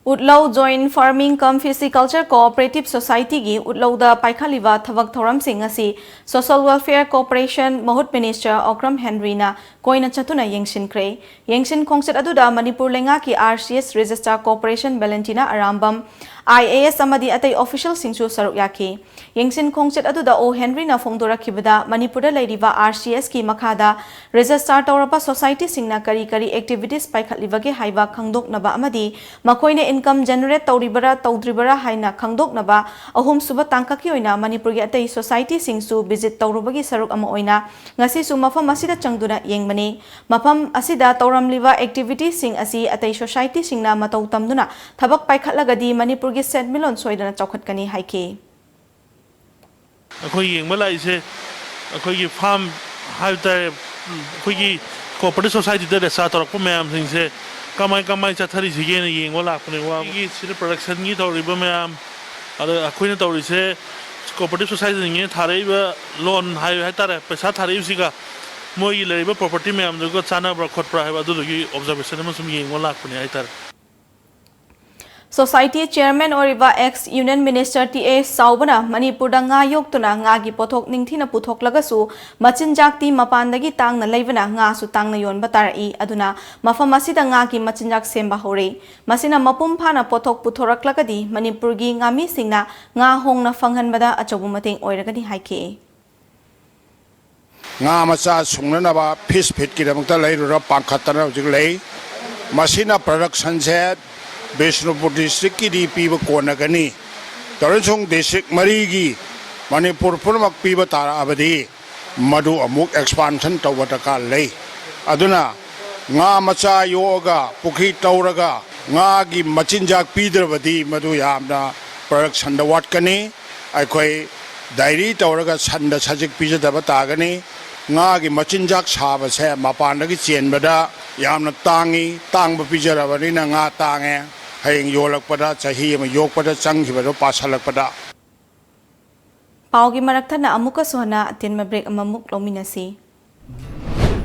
Utlau Joint Farming cum Pisciculture Cooperative Society gi Utlau da Paikhaliba Thavak Thoram Singh asi Social Welfare Corporation Mahut Minister Okram Henry na koina chatuna yengshin kre yengshin khongset aduda Manipur lenga ki RCS Register Corporation Valentina Arambam IAS amadi atai official singsu saruk yaki yengshin khongset aduda O Henry na phongdora khibada Manipur da leiriba RCS ki makhada register tawrapa society singna kari activities paikhaliba ge haiba khangdok naba amadi makoine income generate tawribara tawdribara haina khangdok naba ahum suba tangka ki oina Manipur ge atai society singsu visit tawrubagi saruk ama oina ngasi su mafam asida changduna yengmani mafam asida tawramliba activities sing asi atai society singna matau tamduna thabak paikhatlagadi Manipur gi set milon soidana chawkhatkani haike अखोई Young मला इसे अखोई की farm हाइटर अखोई की cooperative society दे रेसा तोरक को ma'am Singh से कमाई चाथरी जिगे ने येंग वाला अपने वा की सिर्फ प्रोडक्शन की तौरीब मैम और अखोई ने तौरी से कोऑपरेटिव सोसाइटी ने थारे लोन हाई तारे पैसा थारे उसी का मोई लेरिबा प्रॉपर्टी मैम जो चाना ब्रखत प्रा है अदुगी ऑब्जर्वेशन में सुम येंग वाला अपने हाइटर Society Chairman Oriva ex Union Minister TA Saubana Manipur da nga yoktuna nga gi pothok ningthina puthok lagasu machinjak ti mapandagi tangna leibana nga su tangna yon batarai aduna mafam asida nga gi machinjak semba hore masina mapum phana pothok puthorak lagadi Manipur gi ngami singna nga hongna fanghanbada achobu mateng oiragani haike nga macha sungnaba fish fit ki damta leirura pankhatana hojik lei masina production set Bishnupur district ki di piba konagani Tarasung district marigi Manipur purmak piba tara abadi madu amuk expansion tawataka lay aduna nga macha yoga pukhi tauraga nga gi machinjak pidrabadi madu yamna production da wat kani aikoi dairy tauraga sanda sajik pija da batagani nga gi machinjak saba se mapandagi chenbada yamna tangi tangba pijarabani na nga tange Hayang yolak pada chahi ma yok pada chang hibado pasalak pada Paugi marakta na amuka sohna atin ma break amamuk lominasi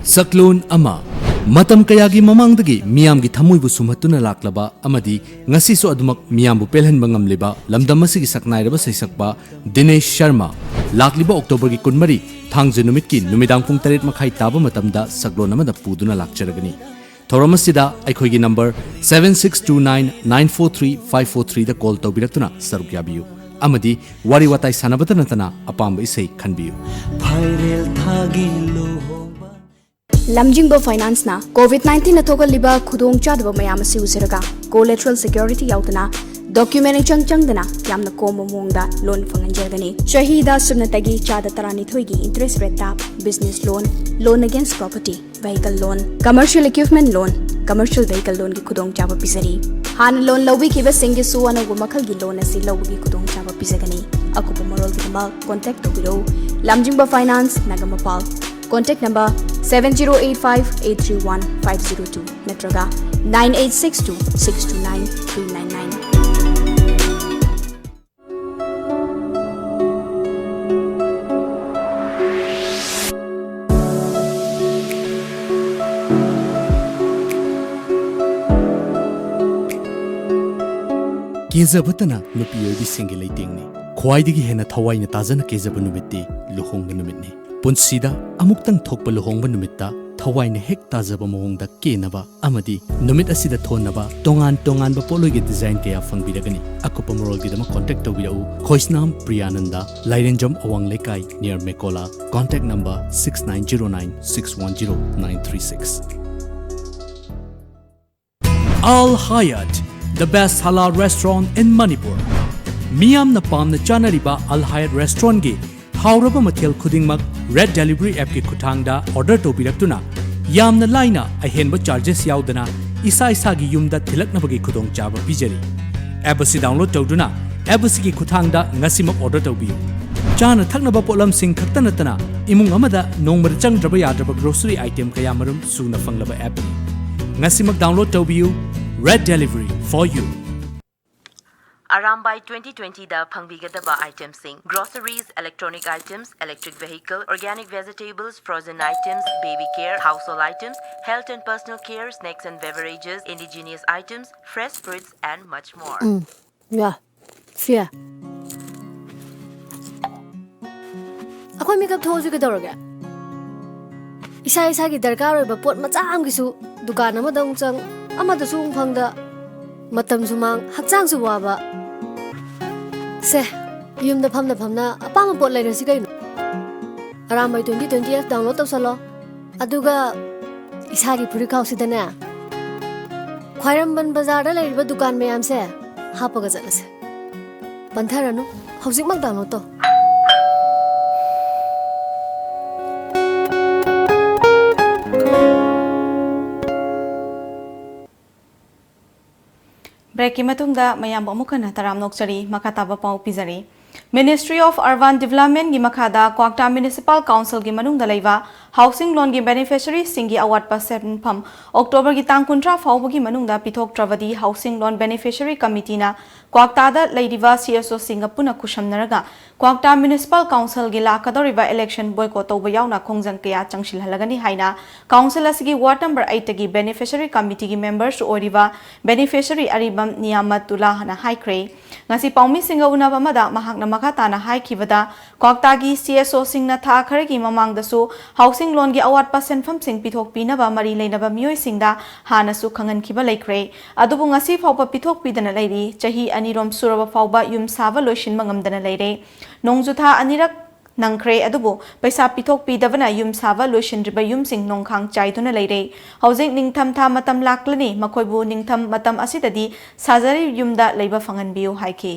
Saklon ama Matam kayagi mamangdagi miyamgi thamuibu sumhatuna laklaba amadi ngasisu adumak miyambu pelhan bangam liba lamdam asigi saknairaba saisakpa Dinesh Sharma lakliba October gi kunmari thangje numitki numidang pung 8 makhai taba matamda saglon amada puduna lakcharagani Thoramasida aikhoigi number 7629943543 da call tawbiraktuna sarukyabiyu amadi wari watai sanabata natana apamba isei khanbiyu lamjingba finance na covid-19 na thogal khudong chadba mayam si usiraga collateral security yautana document changdana yamna komo mongda loan fanganjagani shahida sunatagi chada tarani thoigi interest rate ta business loan against property vehicle loan commercial equipment loan commercial vehicle loan ki khudong chaba pisari han loan lobi ki singi suwana gu makhal gi loan asi lobi ki khudong chaba pisagani akupa morol gi ma contact to biro lamjingba finance nagamapal contact number 7085831502 natraga 9862629399 Kezabatana nupi yobi singi leitingni khwaidigi hena thawaina tajana kezaba numitti luhongba numitni punsida amuktang thokpa luhongba numitta thawaina hek tajaba mohongda kenaba amadi numit asida thonaba tongan ba pologe design kaya fangbiragani akupa morolgi dama contact tawbirau khoisnam Priyananda Lairenjam Awang Lekai near Mekola contact number 6909610936 Al Hayat the best halal restaurant in Manipur. Miyam na pam na chanariba Al Hayat restaurant gi hauraba mathel khudingmak red delivery app ki khuthangda order tobiraktuna yamna laina ahenba charges yaudana isa gi yumda thilaknabagi khudong chaba pijari app si download tawduna app si gi khuthangda ngasimak order tawbiyu chana thaknaba polam sing khaktanatana imung amada nongmar changdraba yadraba grocery item kayamarum suna fanglaba app ngasimak download tawbiyu Red Delivery for you. Around by 2020 the phangbigadaba items sing groceries, electronic items, electric vehicle, organic vegetables, frozen items, baby care, household items, health and personal care, snacks and beverages, indigenous items, fresh fruits and much more. Yeah. Fear. Akoy makeup thoju ke doroga. Isa gi darkar oiba pot macha am gisu dukan amadang chang amada sung phangda matam sumang hakchang su waba se yumda phamna apang pot lai rasi kai aram by 2020 download tawsalo aduga isagi puri khaw sidana khwairamban bazar da laiba dukan mayam se hapaga jalase pantharanu hojik mak download to Break matungda mayam bamukana taram nokchari makataba pau pizari Ministry of Urban Development gi makhada Kwakta Municipal Council gi manungda leiwa housing loan gi beneficiary singi award pa 7 pham October gi tang 15 fawba gi manungda pithok travadi housing loan beneficiary committee na Kwakta da leidiva CSO singapuna kushamnaraga Kwakta Municipal Council gi lakadoriba election boycott tawba yauna khongjang kya changshil halagani haina council asigi ward number 8 gi beneficiary committee gi members oriba beneficiary aribam niyamatullah hana haikre ngasi paumi singa unaba mada mahakna makatana haikibada Kwakta gi CSO singna tha kharegi mamang dasu housing loan gi award pa senfam sing pithok pinaba mari leinaba mioi singda hana su khangan khiba laikre adubu ngasi fawba pithok pidana leiri chahi anirom suraba fawba yum sava loishin mangamdana leire nongjutha anirak nangkre adubu paisa pithok pidabana yum sava loishin riba yum sing nongkhang chaiduna leire housing ningtham tha matam laklani makhoibu ningtham matam asidadi sajari yumda leiba fangan biu haiki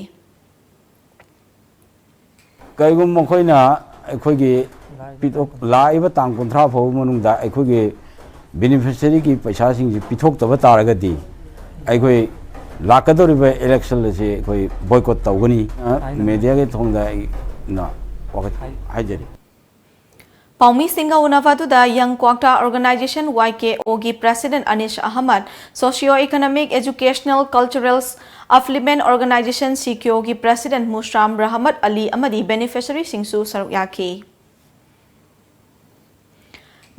kaigum mokhoina akhoi pitok laiba tang kontra phau manungda akhoi beneficiary ki paisa sing pitok taba taragadi akhoi lakadoriba election se akhoi boycott tawgani media ge thongda na wakat hajari Paumi Singa Unavatuda Young Kwakta Organization YKO gi President Anish Ahmad Socio-Economic Educational Cultural Affluent Organization CKO gi President Mushram Rahmat Ali Amadi beneficiary singsu sarukyaki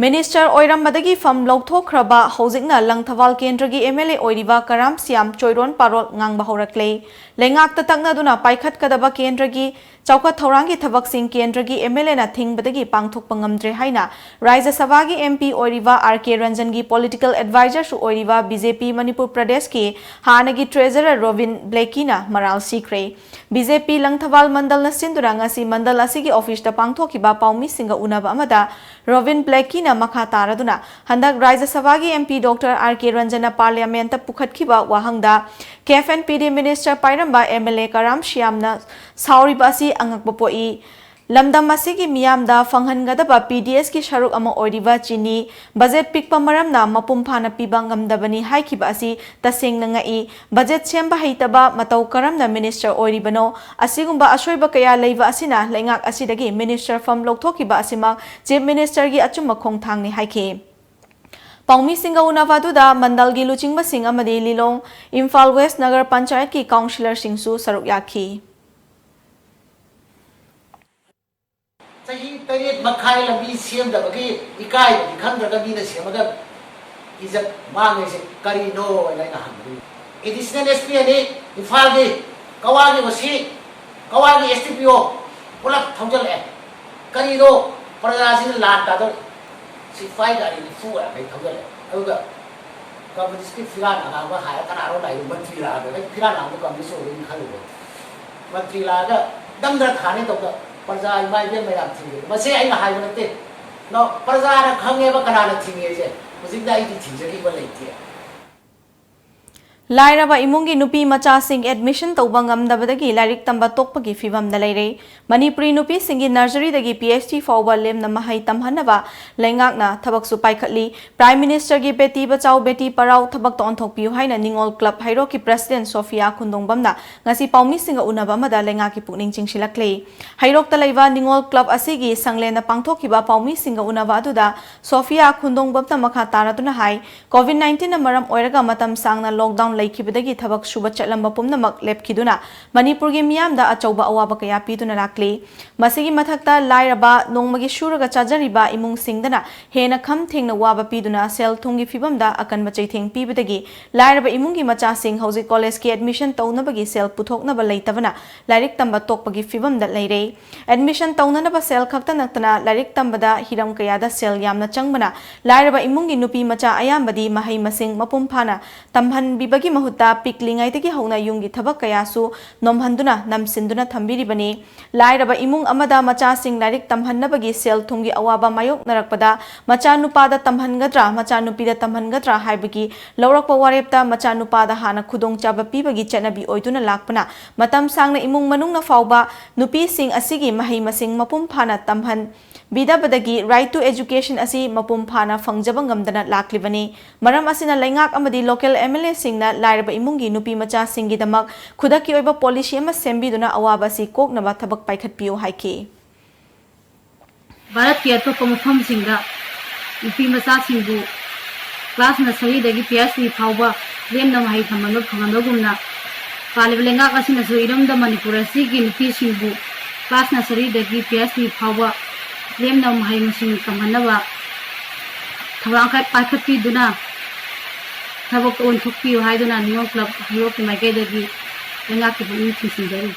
Minister Oirammadagi fam lawthokhraba hojikna Langthawal Kendragi MLA Oiriba Karam Siam Choiron Parol ngangba horakle lengakta takna duna paikhat kadaba Kendragi Chauka Thorangi Thabaksing Kendragi MLA na thingbadagi pangthokpa ngamdre haina Rajya Sabhagi MP Oiriba RK Ranjangi political advisor su Oiriba BJP Manipur Pradesh ki hanagi treasurer Robin Blakina Maral Sikre BJP Langthawal Mandal na sindura ngasi mandal asigi office da pangthokiba paumi singa unaba amada Robin Blakina makha taraduna handak Rajya Sabhagi MP Dr. RK Ranjana Parliament pukhatkiba wahangda KFNPD Minister Pairamba MLA Karam Shyamna Sauribasi angakpopoi lamdam asigi miyamda fanghangadaba PDS ki sharuk ama oiriba chini budget pikpa maramna mapum phana piba ngamdabani haikiba asi tasengna ngai budget semba heitaba matau karamna minister oiribano asigumba ashoiba kaya leiba asina lengak asidagi minister fam lokthokiba asima chief minister gi achuma khongthangni haike Paumi Singa Unavaduda Mandalgi Luchingba Singh amadi Lilong Imphal West Nagar Panchayat ki councillor Singsu saruk yaki Sahi tariat makai lambi siam da bagi ikai di khandra da bina siam da izat mangai se kari no lai na han additional SP ani Imphal gi kawagi wasi kawagi STPO pulak thaujal kari no prajasin lan ta do sifai gari fu ai thaujal aduga government ki filan ana ba haya kana ro lai mantri la da filan ang ko mi so rin khalu mantri la da damdra thane to Parza mai ben mai ram thing ma se ai na hai banate no parza na khange ba kana na thing je musik dai ti thing je ba lai ti Lairaba imungi nupi macha sing admission tauba ngamdabadagi lairik tamba tokpagi fibam da leire Manipuri nupi singi nursery dagi PhD fawba lemna mahai tamhanaba lengakna thabak su paikhatli Prime Minister gi beti bachao beti parau thabak to onthokpiu haina Ningol Club Hairo ki President Sophia Khundongbamna ngasi paumi singa unaba mada lengaki pukning chingsilakle Hairok ta leiba Ningol Club asigi sanglena pangthokiba paumi singa unaba aduda Sophia Khundongbamna makha taraduna hai COVID-19 na maram oiraga matam sangna lockdown laikibadagi thabak suba chatlamba pumnamak lepkiduna Manipur gi miyamda achauba awaba kaya piduna lakle masigi mathakta lairaba nongmagi shuraga chajariba imung singdana hena kham thengna waba piduna sel thungi fibamda akan machai theng pibadagi lairaba imungi macha sing hauji college ki admission taunabagi sel puthoknaba leitabana lairik tamba tokpagi fibamda leire admission taunanaba sel khakta naktana lairik tambada hiram kayada sel yamna changbana lairaba imungi nupi macha ayambadi mahai masing mapum phana tamhan bibagi mahutta piklingai tegi hauna yungi thabak kayasu nomhanduna namsinduna thambiribani lairaba imung amada macha sing lairik tamhannabagi sel thungi awaba mayok narakpada macha nupada tamhangadra macha nupida tamhangadra haibagi lawrakpa warepta macha nupada hana khudong chaba pibagi chanabi oiduna lakpana matam sangna imung manungna fawba nupi sing asigi mahai masing mapum phana tamhan Bidabadagi right to education asi mapum phana fangjaba ngamdana laklibani maram asina lengak amadi local MLA singna lairaba imungi nupi macha singi damak khudaki oiba policy ama sembiduna awaba si koknaba thabak paikhat piu haike Bharat ki atop mafam singa nupi macha singbu class nursery dagi PhD phawba lemna mai thamano phangandogumna palib lengak asina so iramda Manipur asigi nupi singbu class nursery dagi PhD phawba lemna mahai masing kamhanaba thawangkai paikhatpi duna thabak on thukpi haiduna Ningol Club Hairo ki maikai dagi lengaki buni thisindari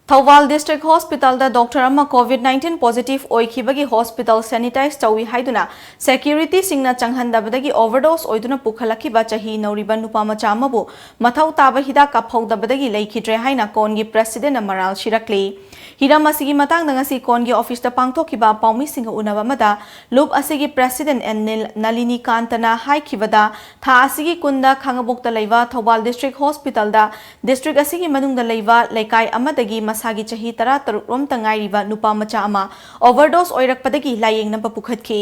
Thawal District Hospital da Dr. Amma COVID-19 positive oikhibagi hospital sanitize tawi haiduna security singna changhandabadagi overdose oiduna pukhalakiba chahi nauriba nupa macha amabu mathau taba hida kaphawdabadagi leikhidre haina kongi president Amaral Shirakle Hiram asigi matang ngasi kongi office da pangthokiba paumi singa unaba mada loop asigi president and Nalini Kantana haikibada tha asigi kunda khangabokta leiwa Thawal District Hospital da district asigi manungda leiwa laikai amadagi masagi chahi tara taruk rom tangai riba nupa macha ama overdose oirakpadagi layeng namba pukhatke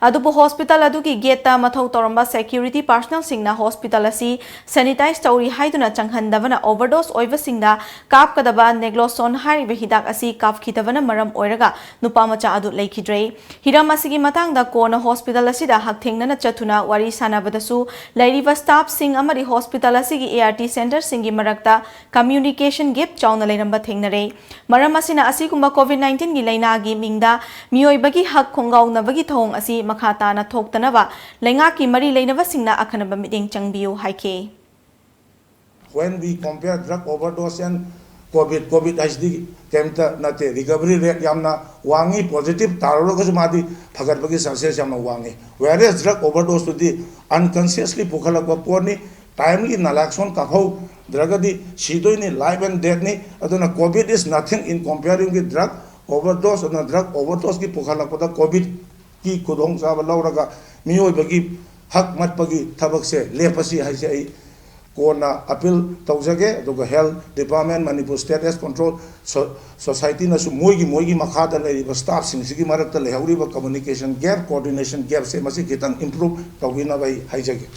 adubu hospital adugi gate ta mathau toramba security personnel singna hospital asi sanitize tauri haiduna changhandabana overdose oiva singda kapkadaba negloson hariba hidak asi kapkhidabana maram oiraga nupa macha adu leikhidre hiram asigi matangda kona hospital asida hakthengna chathuna wari sanabadasu lairiba staff sing amari hospital asigi ART center singi marakta communication gap chauna leiramba thengnare ꯍꯥꯏꯔꯦ ꯃꯔꯝ ꯑꯁꯤꯅ ꯑꯁꯤꯒꯨꯝꯕ COVID-19 ꯒꯤ ꯂꯩꯅꯥꯒꯤ ꯃꯤꯡꯗ ꯃꯤꯑꯣꯏꯕꯒꯤ ꯍꯛ ꯈꯣꯡꯒꯥꯎꯅꯕꯒꯤ ꯊꯧꯑꯣꯡ ꯑꯁꯤ ꯃꯈꯥ ꯇꯥꯅ ꯊꯣꯛꯇꯅꯕ ꯂꯩꯉꯥꯛꯀꯤ ꯃꯔꯤ ꯂꯩꯅꯕꯁꯤꯡꯅ ꯑꯈꯟꯅꯕ ꯃꯤꯠꯌꯦꯡ ꯆꯪꯕꯤꯌꯨ ꯍꯥꯏꯈꯤ When we compare drug overdose and COVID HD kemta nate recovery rate yamna wangi positive tarolo ko madi phagat bagi chances yamna wangi whereas drug overdose to the unconsciously pukhala ko porni timely naloxone kaphau drug di sidoi ni life and death ni aduna COVID is nothing in comparing with drug overdose and drug overdose ki pukhala ko da COVID ki kudong sa lauraga miyoi bagi hak mat bagi thabak se lepasi hai se Kona appeal taujage aduga health department Manipur state as control society na su moigi makhada le staff sing sigi marakta le hauri ba communication gap coordination gap se masi kitang improve tawina bai haijage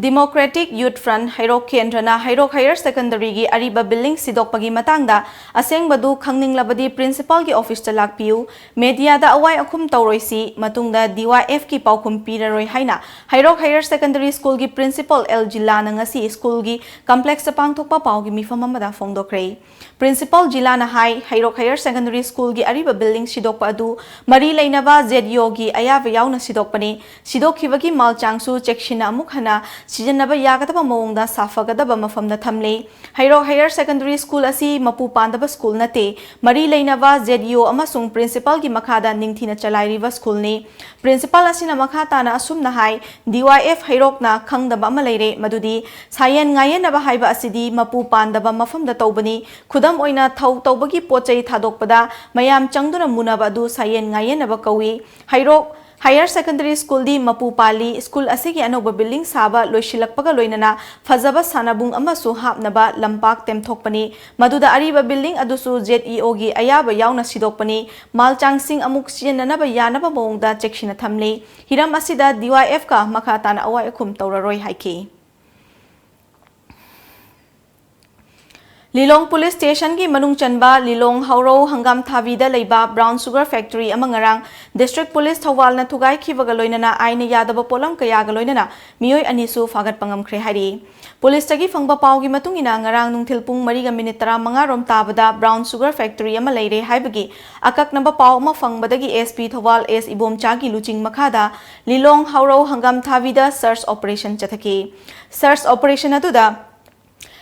Democratic Youth Front Hairok Kendrana Hairok Higher Secondary gi ariba building sidokpagi matangda asengbadu khangninglabadi principal gi office ta lakpiu media da awai akhum tawroisi matungda DYF ki paukhum piraroi haina Hairok Higher Secondary School gi principal L Jilana ngasi school gi complex sa pangthokpa pau gi mifam amada phongdokre Principal Jilana hai Hairok Higher Secondary School gi ariba building sidokpa adu mari leinaba ZYO gi ayava yauna sidokpani sidokhibagi malchangsu chekshina amukhana Sijanaba yagataba maungda safagadaba mafamda thamle Hairok Higher Secondary School asi mapu pandaba school nate mari leinaba ZYO amasung principal gi makhada ningthina chalairiba school ni principal asina makhata na asumna hai DYF Hairok na khangdaba ama leire madudi sayen ngayenaba haiba asidi mapu pandaba mafamda tawbani khudam oina thau tawbagi pochai thadokpada mayam changduna munaba du sayen ngayenaba kawi Hairok Higher Secondary School di Mapu Pali School asigi anoba building saba loisilakpaga loinana fazaba sanabung amasu hapnaba lampak temthokpani maduda ariba building adusu ZEO gi ayaba yauna sidokpani malchangsing amuk sijenanaba yanaba mawongda chekshina thamle hiram asida DYF ka makhatana awai akhum tawraroi haiki Lilong Police Station ki manung chanba Lilong Hauro Hangam Thavida leiba Brown Sugar Factory amangarang District Police Thawal na thugai khiwaga loinana aina yadaba polam kayaga loinana miyoi anisu fagat pangamkhre hari Police tagi fangba pawgi matungina ngarang nungthil pung 3:35 rom tabada Brown Sugar Factory ama leire haibagi akak namba paw ma fangbadagi SP Thawal S Ibomcha gi luching makhada Lilong Hauro Hangam Thavida search operation chathaki search operation aduda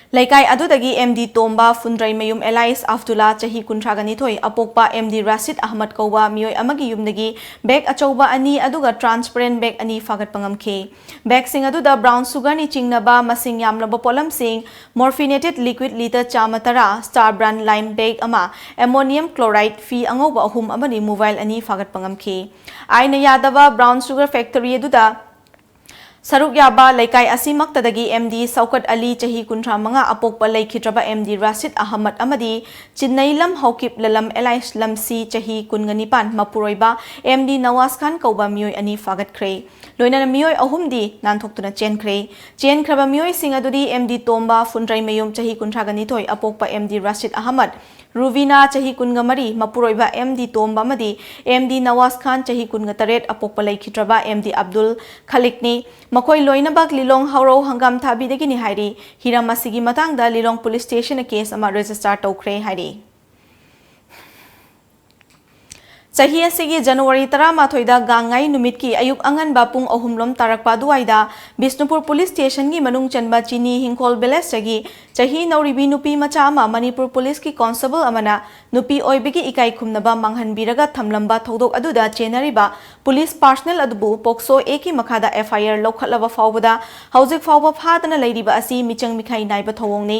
Laikai adudagi MD Tomba Fundrai Mayum Elias Abdullah Chahi Kuntragani Thoi Apokpa MD Rasid Ahmad Kauba Miyoi Amagi Yumdagi bag achauba ani aduga transparent bag ani fagat pangamkhe bag sing aduda brown sugar ni chingnaba masing yamlaba polam sing morphinated liquid liter chamatara star brand lime bag ama ammonium chloride fi angoba ahum amani mobile ani fagat pangamkhe aina yadaba brown sugar factory aduda Saruk yaba laikai asimaktadagi MD Saukat Ali Chahi Kuntra Manga Apokpa Laikhitraba MD Rasid Ahmad Amadi Chennai Lam Haukip Lalam Elias Lamsi Chahi Kunganipan Mapuroiba MD Nawaz Khan Kauba Miyoi Ani Fagat Kre Loina Miyoi Ahumdi Nantoktuna Chen Kre Chen Kraba Miyoi Singadudi MD Tomba Fundrai Mayum Chahi Kuntragani Thoi Apokpa MD Rasid Ahmad Ruvina Chahi Kungamari Mapuroiba MD Tomba Madi MD Nawaz Khan Chahi Kungataret Apokpa Laikhitraba MD Abdul Khalikni Makoi loinabak Lilong Hauro Hangam Thabidagi ni hairi hiram asigi matangda Lilong Police Station case ama register tawkhre hairi Chahi asigi January 13 da gangai numit ki ayuk angan ba pung ahumlom tarakpa duaida Bisnupur Police Station gi manung chanba chini hingkol beles chagi Chahi nauribi nupi macha ama Manipur Police ki constable amana nupi oibigi ikai khumnaba manghanbiraga thamlamba thodok aduda chenariba police personnel adubu pokso eki makhada FIR lokhatlaba fawbada hauzik fawba phadana leiriba asi michang mikhai naiba thawongni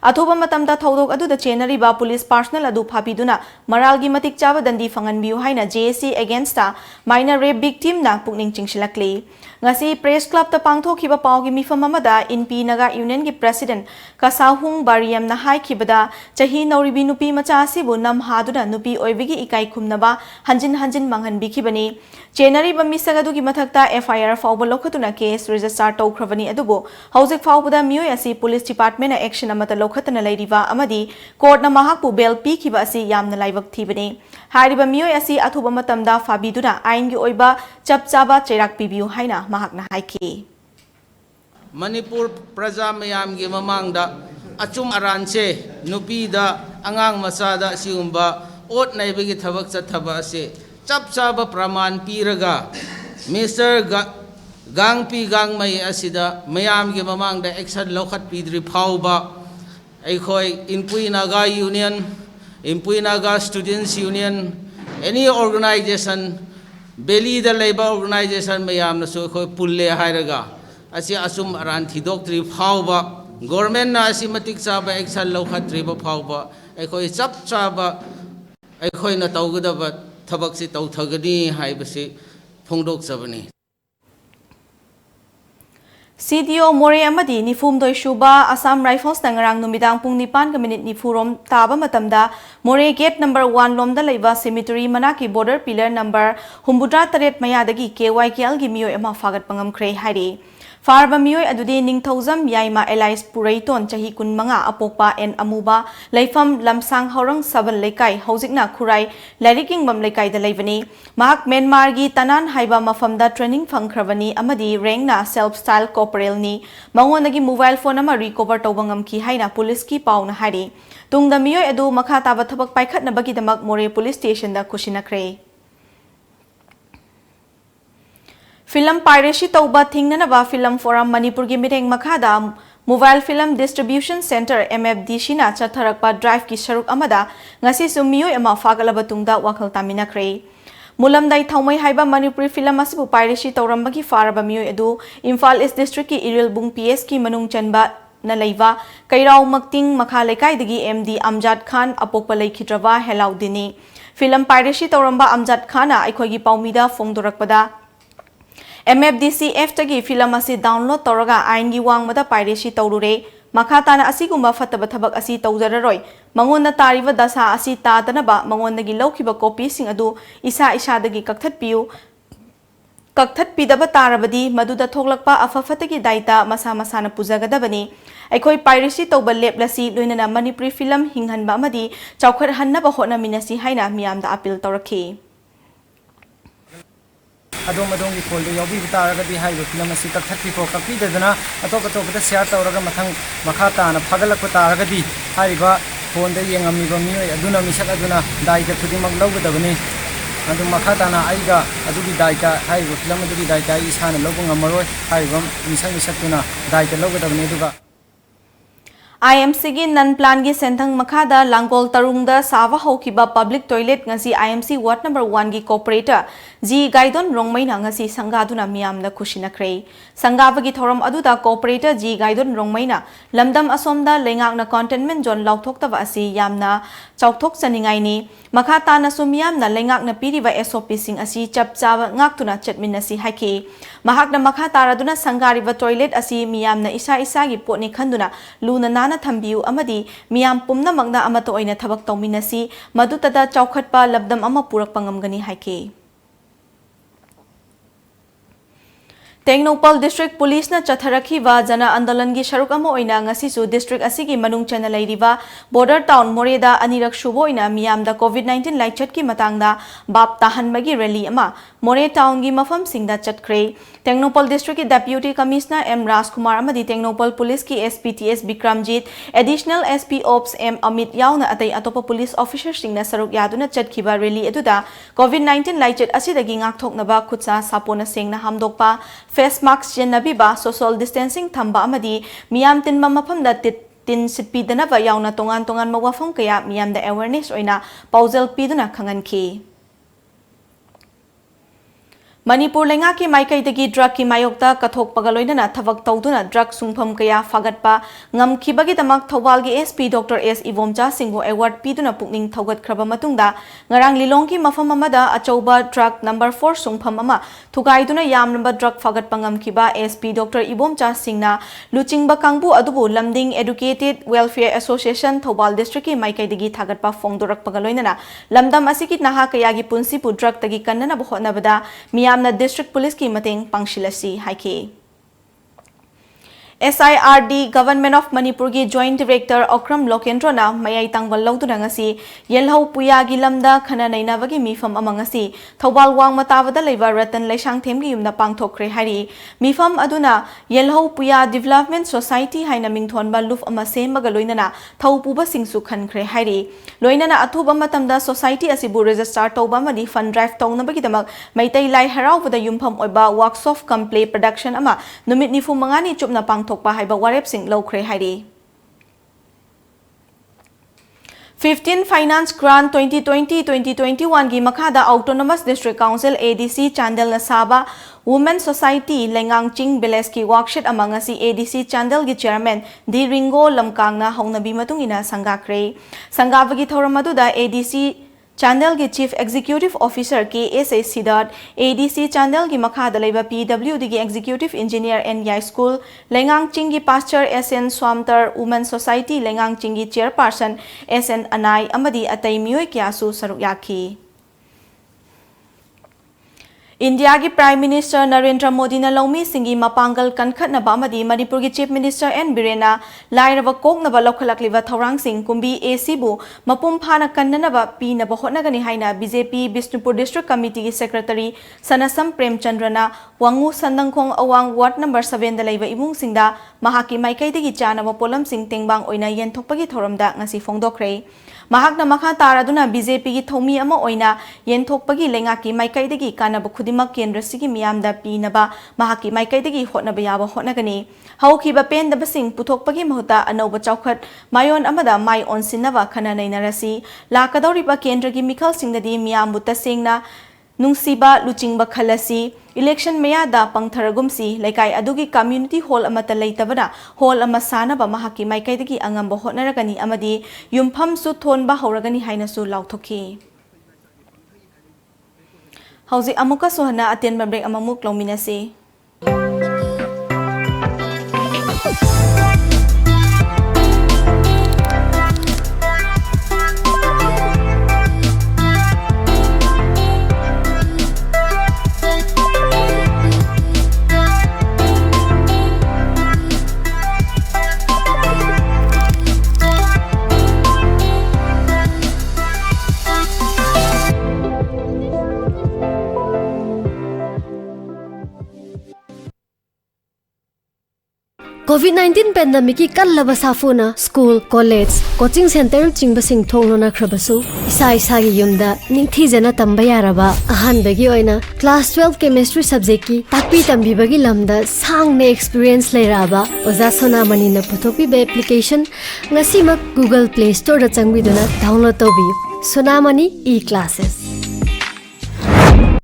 Athoba matamda thodok aduda chenariba police personnel adu phapiduna maralgi matik chaba dandi fanganbiu haina JSC against a minor rape victim na pukning chingsilakli ngasi press club ta pangthokhiba pawgi mifam amada INP Naga Union gi president Kasahung Bariam na haikibada chahi nauribi nupi macha asibu nam haduna nupi oibigi ikai khumnaba hanjin manghanbikibani chenariba misagadu gi mathakta FIR fawba lokhatuna case register tawkhrabani adubu hauzik fawbada miyoi asi police department na action amata lokhatana leiriba amadi court na mahakpu bail pikhiba asi yamna laibak thibani hariba miyoi asi athuba matamda fabiduna ain gi oiba chapchaba cherak pibiu haina mahakna haiki Manipur praja mayam gi mamangda achum aranse nupi da angang masada siumba ot naibagi thabak chathaba ase chap chaba praman piraga Mr. Gangpi Gangmai asida mayam gi mamang da action lokhat pidri phauba aikhoi Inpui Naga Union, Inpui Naga Students Union, any organization Beli the labor organization mayam na so khoi pulle hairaga asi asum aran thidok tri phauba government na asi matik chaba action lokhat tri ba phauba aikhoi chap chaba aikhoi na tawgadaba thabak si tawthagani haibasi phongdok chabani CDO More amadi nifum doi shuba Assam Rifles nangarang numidang pung nipan ka minute nifurom taba matamda More gate number 1 lomda leiba cemetery manaki border pillar number humbudra taret mayadagi KYKL gi miyo ema fagat pangam khrei hairi Farba miyoy adudi ningthauzam yaima Elias Puraiton chahi kun manga apokpa en amuba leifam lamsang haurang saban lekai hojikna khurai lariking bam lekai da leivani mahak Myanmar gi tanan haiba mafamda training phangkhrabani amadi rengna self style corporal ni mangonagi mobile phone ama recover tobangam ki haina police ki pauna hari tungda miyoy adu makha taba thabak paikhat na bagi damak More police station da kushinakre Film piracy tauba thingnanaba film forum Manipur gi mireng makhada mobile film distribution center MFDC na chatharakpa drive ki sharuk amada ngasi sumiyo ema fagalaba tungda wakhal taminakre mulamdai thaumai haiba Manipuri film asibu piracy taurambagi faraba miyo edu Imphal East district ki Iril Bung PS ki manung chanba na leiva kairau makting makha lekai dagi MD Amjad Khan apokpa leikidrawa helau dini film piracy tauramba Amjad Khana aikhogi paumida fongdorakpada MFDCF tagi film asi download toraga ain gi wangmada piracy taurure makhatana asigumba fataba thabak asi taujararoi mangonna tariba dasa asi tadanaba mangonnagi lawkiba copy sing adu isa dagi kakthat pidaba tarabadi maduda thoklakpa afafatagi daita masa masana pujagadabani aikhoi piracy tauba leplasi loinana Manipuri film hinghanba amadi chaukhar hannaba hotna minasi haina miyamda appeal torakhi adom ki call de yobi bitaraga di hai film asi kakthati ko kapi dedana atok da share tawraga mathang makhata na phagalak ko taraga di hai ba phone de yengami ba mi aduna misak aduna dai ka thudi mak lawgadabani adu makhata na aiga adugi dai ka hai film adugi dai ka isana lawbung amaroi hai ba misak tuna dai ka lawgadabani duga IMC gi nan plan gi senthang makhada Langol Tarungda sawa hokiba public toilet ngasi IMC ward number 1 gi cooperator Ji Gaidon Rongmaina ngasi sangaduna miyamna kushinakre sangabagi thoram aduda cooperator Ji Gaidon Rongmaina lamdam asomda lengakna containment zone lauthoktaba asi yamna chauthok chaningai ni makhata na sumyamna lengakna piriba SOP sing asi chapchawa ngaktuna chatminasi haki mahakna makhata raduna sangariba toilet asi miyamna isa gi potni khanduna luna nana thambiu amadi miyam pumna magna amato oina thabak tawminasi madutada chaukhatpa labdam ama purak pangamgani haike Tengnopal District Police na chatharakhiba jana andolan gi sharuk ama oina ngasi su district asigi manung chana leiriba border town Moreda anirak shubo oina miyamda COVID-19 laichat ki matangda bap tahanbagi rally ama More town gi mafam singda chatkhre Tengnopal District ki Deputy Commissioner M Rajkumar amadi Tengnopal Police ki SPTS Bikramjit Additional SP Ops M Amit yauna atai atopa police officer singna saruk yaduna chatkhiba rally eduda COVID-19 laichat asidagi ngakthoknaba khutsa sapona sengna hamdokpa face mask jennabiba social distancing thamba amadi miyam tinma mafamda tin sipidana ba yauna tongan mawafam kaya miyamda awareness oina pausel piduna khanganki Manipur lenga ki maikai dagi drug ki mayokta kathok pagaloina thavak tawduna drug sungpham kaya fagatpa ngamkhibagi damak Thawal gi SP Dr S Ivomcha Singho award piduna pukning thogat khraba matungda ngarang lilong ki mafam amada achauba drug number 4 sungpham ama thugaiduna yamnamba drug fagat pangamkhiba SP Dr Ivomcha Singna luchingba kangbu adubu lamding Educated Welfare Association Thawal district ki maikai dagi thagatpa fongdorak pagaloina lamdam asiki naha kaya gi punsi pu drug tagi kannana bohna bada amna district police ki mateng pangshilasi haike SIRD Government of Manipur gi Joint Director Okram Lokendro na mayai tangbal lauduna ngasi yelhau puya gi lamda khana naina bagi mifam amangasi thobal wang matawada leiba Ratan Laisang Them gi yumna pangthokre hari mifam aduna yelhau puya Development Society haina mingthonba luf ama semaga loinana thaupuba singsu khankre hari loinana athuba matamda society asibu register tawba madi fund drive tawna bagi damak maitai lai harawbada yumpham oiba workshop complete production ama numit nifu mangani chupna pangthokpa haiba warep sing lokre hari 15 Finance Grant 2020-2021 gi makhada Autonomous District Council ADC Chandel na saba Women Society Lengang Beleski worksheet among si ADC Chandel gi Chairman Di Ringo Lamkang na hongnabi matungina sangakre sangavagi thoramaduda ADC Chandel gi Chief Executive Officer KSA Sidat ADC Chandel gi makhada leiba PWD gi Executive Engineer NY School Lengang gi Pastor SN Swamtar Women Society Lengang gi Chairperson SN Anai amadi atai mioi kyasu saruk yakhi India ki Prime Minister Narendra Modi na laumi singi mapangal kankhat na ba madi Manipur ki Chief Minister N Birena lairaba kok na ba lokhalakliwa thorang sing kumbi AC bu mapum phana kanna na ba pi na ba hotna gani haina BJP Bishnupur District Committee ki Secretary Sanasam Premchandra na wangu sandangkhong awang ward number 7 da leiba imung singda mahaki maikai degi chana ba polam sing tengbang oina yen thokpagi thoramda ngasi phongdokre Mahakna makha taraduna BJP ki thomi ama oina yen thokpagi lengaki maikai degi kanaba khudimak kendra sigi miyamda pinaba mahaki maikai degi hotna bayaba hotna gani haukiba pen da basing puthokpagi mahuta anoba chaukhat mayon amada mai onsinaba khana nainarasi lakadori ba kendra gi mikhal singdadi miyam buta singna nungsiba luchingba khalasi election meya da pangtharagumsi laikai adugi community hall amata leitabana hall ama sanaba mahaki maikai dagi angamba hotnaragani amadi yumpham su thonba hauragani haina su lauthokhi hauji amuka sohana aten break amamuk lominase COVID-19 pandemic ki kallaba safuna school college coaching center chingbasing thongno na khrabasu isa gi yumda ningthi jana tamba yaraba ahan bagi oina class 12 chemistry subject ki takpi tambi bagi lamda sangne experience leiraba oza sona mani na puthopi be application ngasimak Google Play Store da changbiduna download tobi sonamani e-classes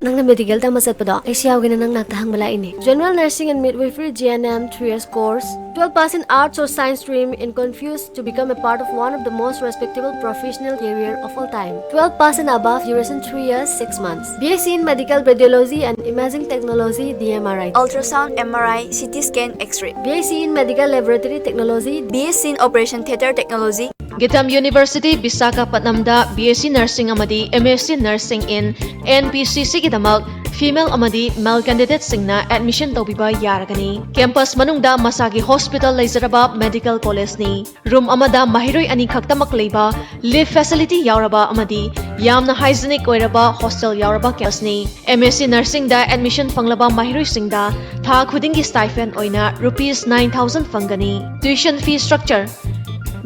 Nangna medical ta masat pada Asia gina nang naktahang bala ini General Nursing and Midwifery GNM 3 years course 12% arts or science stream in confused to become a part of one of the most respectable professional career of all time 12% above duration 3 years 6 months BSc in Medical Radiology and Imaging Technology DMRI Ultrasound MRI CT scan X-ray BSc in Medical Laboratory Technology BSc in Operation Theatre Technology Gitam University Visakhapatnamda BSc Nursing amadi MSc Nursing in NPCC gidamak female amadi male candidate singna admission tawbiba yaragani campus manungda masagi hospital leizaraba medical college ni room amada mahiroi ani khaktamak leiba live facility yauraba amadi yamna hygienic oiraba hostel yauraba campus ni MSc Nursing da admission panglaba mahiroi singda tha khudingi stipend oina rupees 9000 fangani tuition fee structure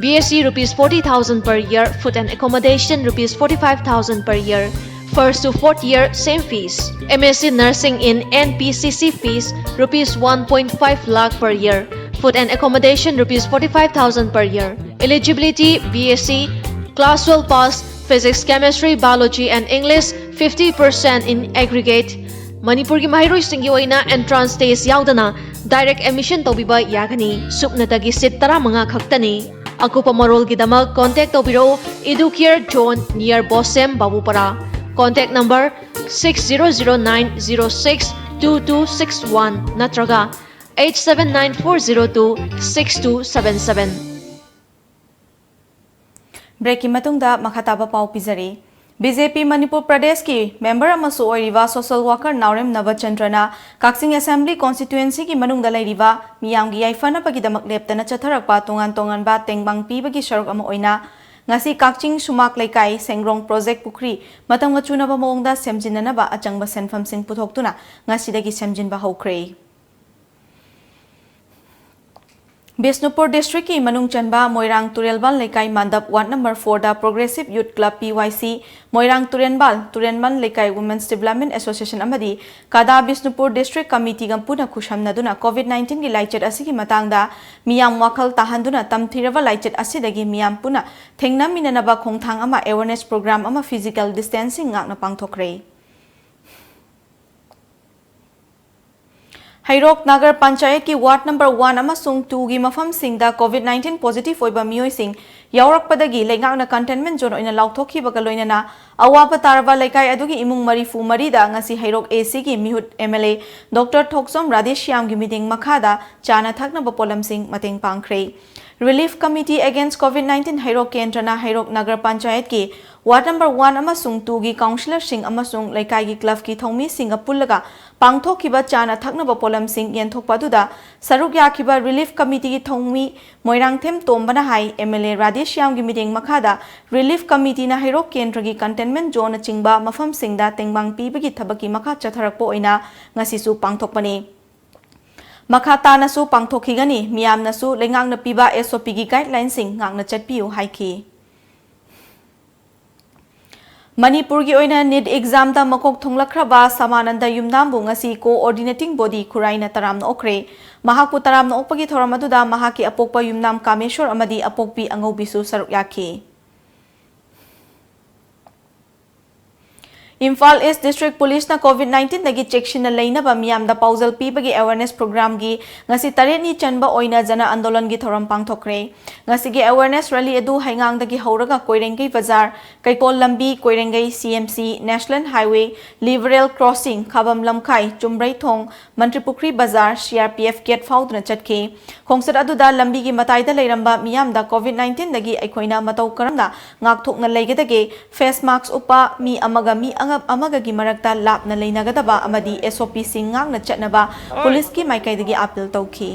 BSc rupees 40,000 per year, food and accommodation rupees 45,000 per year. First to fourth year, same fees. MSc Nursing in NPCC fees rupees 1.5 lakh per year. Food and accommodation rupees 45,000 per year. Eligibility BSc, class 12 pass, physics, chemistry, biology and English 50% in aggregate. Manipur ki mahiroi singi oina entrance test yaudana direct admission tobiba yagani supnatagi sit tara manga khaktani. Akupa marol gidamak contact tobiro Educare Zone near Bosem Babupara. Contact number 6009062261 natraga 8794026277. Breaking matungda makataba pau pizari BJP Manipur Pradesh ki member amasu oiriva social worker Naurem Navachandrana Kaksing Assembly constituency ki manung dalai riva miyam gi yaifana pagidamak leptana chatharakpa tongan ba tengbang pibagi sharuk ama oina ngasi Kakching Sumak Laikai Sengrong Project Pukri matang chunaba maongda semjinanaba achangba senfam sing puthoktuna ngasidagi semjinba hokre Bisnupur District ki Manung Chanba Moirang Turelban Laikai Mandap Ward number 4 da Progressive Youth Club PYC Moirang Turenban Laikai Women's Development Association amadi Kada Bisnupur District Committee gampuna kushamnaduna COVID-19 gi laichet asigi matangda miyam wakal tahanduna tamthirava laichet asidagi miyam puna thengnaminanaba khongthang ama awareness program ama physical distancing ngakna pangthokre Hairok Nagar Panchayat ki Ward number 1 amasung 2 gi mafam singda COVID-19 positive oiba miyoi sing yaurakpadagi leingakna containment zone oina lauthokhi baga loinana awaba taraba laikai adugi imung marifu marida ngasi Hairok AC gi mihut MLA Dr. Thoksom Radeshyam gi meeting makhada chana thakna bapolam sing mateng pangkhre Relief Committee Against COVID-19 Hairok Kentrana Hairok Nagar Panchayat ki Ward number 1 amasung 2 gi councillor sing amasung laikai gi club ki thongmi singa pullaga pangthokhiba chana thaknaba polam sing yenthokpaduda saruk yakhiba Relief Committee gi thongmi Moirangthem Tombana hai MLA Radeshyam gi meeting makhada Relief Committee na Hairok Kendra gi containment zone chingba mafam singda tengbang pibagi thabaki makha chatharakpo oina ngasisu pangthokpani Makata nasu pangthokigani miyam nasu lengangna piba SOP gi guideline sing ngangna chatpiu haiki Manipur gi oina NEET exam da makok thonglakhraba Samananda Yumnambu ngasi coordinating body khuraina taramna okre mahakpu taramna okpagi thoramaduda mahaki apokpa Yumnam Kameshwar amadi apokpi angaubisu saruk yaki Imphal East District Police na COVID-19 nagi check-in na lainaba miyam da pausal pibagi awareness program gi ngasi tareni chanba oina jana andolan gi thoram pangthokre ngasi gi awareness rally edu haingang dagi hauraga Koirengei Bazar Kaikol Lambi Koirengei CMC National Highway Liberal Crossing Khabam Lamkai Chumrai Thong Mantripukri Bazar CRPF gate faudna chatke khongsat aduda lambi gi matai da leiramba miyam da COVID-19 nagi aikoina matau karamna ngakthokna leigedage face mask upa mi amaga mi amagagi marakta lapna leinagadaba amadi SOP singangna chatnaba police ki maikaidagi appeal tauki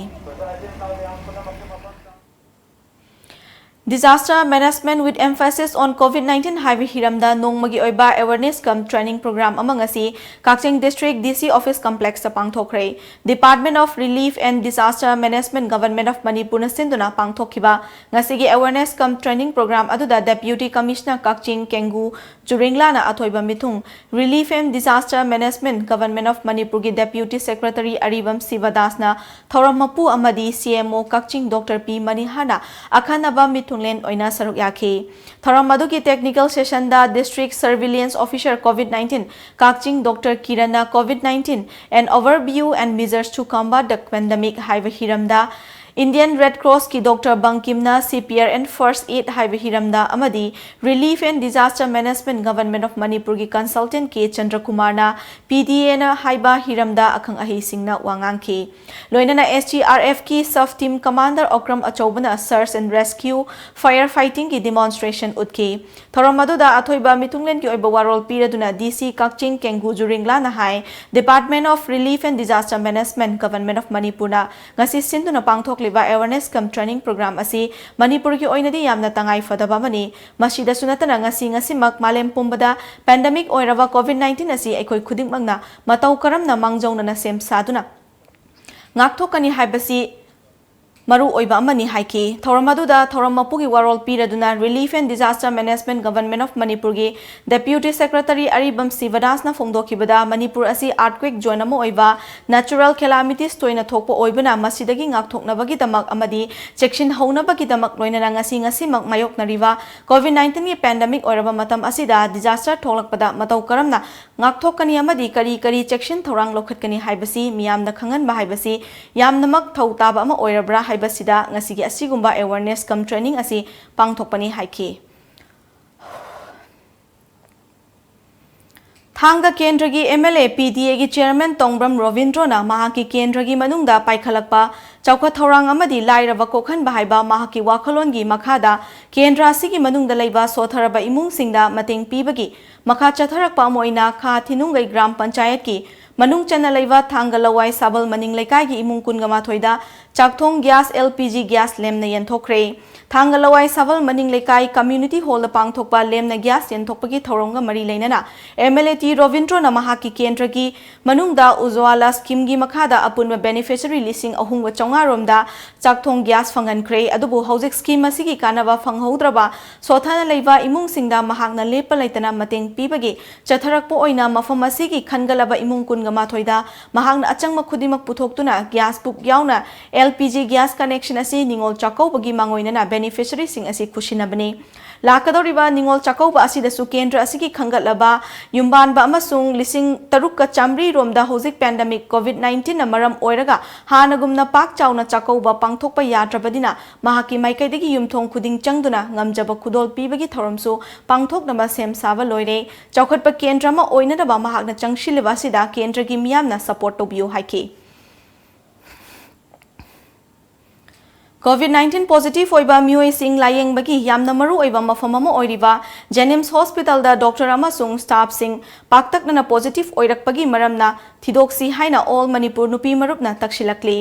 Disaster management with emphasis on COVID-19 highway hiramda nongmagi oiba awareness cum training program amangasi Kakching District DC Office Complex sa pangthokre Department of Relief and Disaster Management Government of Manipur na sinduna pangthokhiba ngasigi awareness cum training program aduda Deputy Commissioner Kakching Kengu Juringla na athoiba mithung Relief and Disaster Management Government of Manipur gi Deputy Secretary Aribam Sivadas na Thoramapu amadi CMO Kakching Dr. P Manihana akhanaba mithung len oina saruk yaki Thoramadu ki technical session da District Surveillance Officer COVID-19 Kakching Dr. Kirana COVID-19 an overview and measures to combat the pandemic highway hiramda Indian Red Cross ki Dr. Bangkimna CPR and First Aid Highway Hiramda amadi Relief and Disaster Management Government of Manipur ki consultant K Chandra Kumar na PDA na Haiba Hiramda akhang ahi singna wangang ki loina na SGRF ki Sub Team Commander Okram Achobana Search and Rescue Firefighting ki demonstration utki Thoramadu da athoiba mitunglen ki oiba warol piraduna DC Kakching Kengu Juringla na hai Department of Relief and Disaster Management Government of Manipur na ngasi sinduna pangthok awareness cum training program asi Manipur ki oinadi yamna tangai fadaba mani masida sunatana ngasimak malem pumbada pandemic oiraba COVID-19 asi aikoi khudingmangna matau karamna mangjongna na sem saduna ngakthokani haibasi Maru oiba amani haiki Thoramaduda Thoramapugi warol piraduna Relief and Disaster Management Government of Manipur gi Deputy Secretary Aribam Sivadas na phongdokhibada Manipur asi earthquake zone amo oiba natural calamities toina thokpo oibana masidagi ngakthoknabagi damak amadi check-in hounabagi damak loinana ngasi mak mayok nariwa COVID-19 gi pandemic oiraba matam asida disaster tholakpada matau karamna ngakthokani amadi kari check-in thorang lokhatkani haibasi miyamna khangan ba haibasi yamnamak thautaba ama oirabra basida ngasigi asigumba awareness cum training asi pangthokpani haiki थांगा केंद्र की MLA PDA की chairman तोंगब्रम रोविंद्रोना महाकी केंद्र की मनुंगदा पाइखलकपा चौखा थौरांग अमदी लाइरबा कोखनबा हाइबा महाकी वाखलोनगी मखादा केंद्र असिगी मनुंगदा लैबा सोथरबा इमुंगसिंगदा मतेंग पीबगी मखा चथरकपा Moina खा थिनुंगै ग्राम पंचायत की मनुंग चन्ना लैबा थांगा लवाई साबल मनिंग लेकाई की इमुंग कुनगमा थोइदा चाकथोंग गैस LPG गैस लेमना यंथोखरे थांगा लवाई साबल मनिंग लेकाई कम्युनिटी हॉल पांगथोकपा लेमना गैस यंथोकपगी थौरोंगा मरी लेनना MLA T रोविंद्रो नमहाकी केंद्र की मनुंगदा उज्वाला स्कीम की मखादा अपुन बेनिफिशियरी लिसिंग अहुंग चौंगा रोमदा चाकथोंग गैस फंगनख्रे अदुबु हौजिक स्कीम असिगी कानबा फंगहौद्रबा सोथाना लैबा इमुंग सिंगदा महाकना लेप लैतना मतेंग पीबगी चथरकपो ओइना मफम असिगी खनगलबा इमुंग कुनगा माथोइदा महाकना अचंगमा खुदिमक पुथोक्तुना गैस बुक याउना LPG गैस कनेक्शन असी निंगोल चाकौबगी मांगोइना बेनिफिशियरी सिंग असी खुशिनबनी लाकदौरिबा निंगोल चाकौबा असिदसु केंद्र असिगी खंगलबा युम्बानबा अमसुंग लिसिंग तरुक चामरी रोमदा हौजिक पैंडेमिक COVID-19 ना मरम ओइरगा हानगुमना पाक Chowna चाकौबा पांगथोकपा याद्रबदिना महाकी माइकैदगी युमथोंग खुदिंग चंगदुना ngamjaba khudol pibagi thoramsu pangthoknaba sem saba loire chaukhotpa kendra ma oinadaba mahakna changshiliba sida kendra gi miyamna support tobiyo haiki COVID-19 positive oiba mioi sing layeng bagi yamna maru oiba mafamama oiriba Jenims Hospital da doctor amasung staff sing paktakna positive oirakpagi maramna thidoksi haina all Manipur nupi marupna takshilakli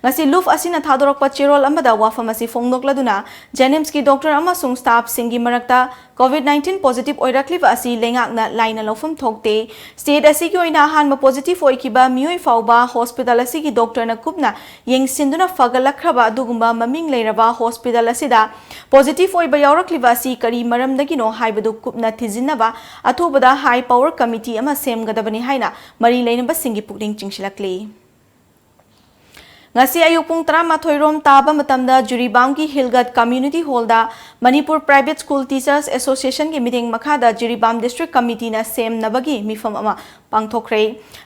ngasi luf asina thadorokpa cherol amada wafamasi fongnokladuna Jenims ki doctor amasung staff singi marakta COVID-19 positive oirakliba asi lengakna laina lofum thokte state asigi oina hanma positive oikiba mioi fauba hospital asigi doctor na kupna yengsinduna fagalakraba dugumba maming leiraba hospital asida positive oiba yaurakliba asi kari maramdagino haibadu kupna thizinaba athubada high power committee ama semgadabani haina mari leinaba singi pukling chingshilakli ngasi ayuk pung 13 rom taba matamda Jiribam ki Hilgat Community Hall da Manipur Private School Teachers Association ki meeting makhada Jiribam District Committee na sem nabagi mifam ama pangthokre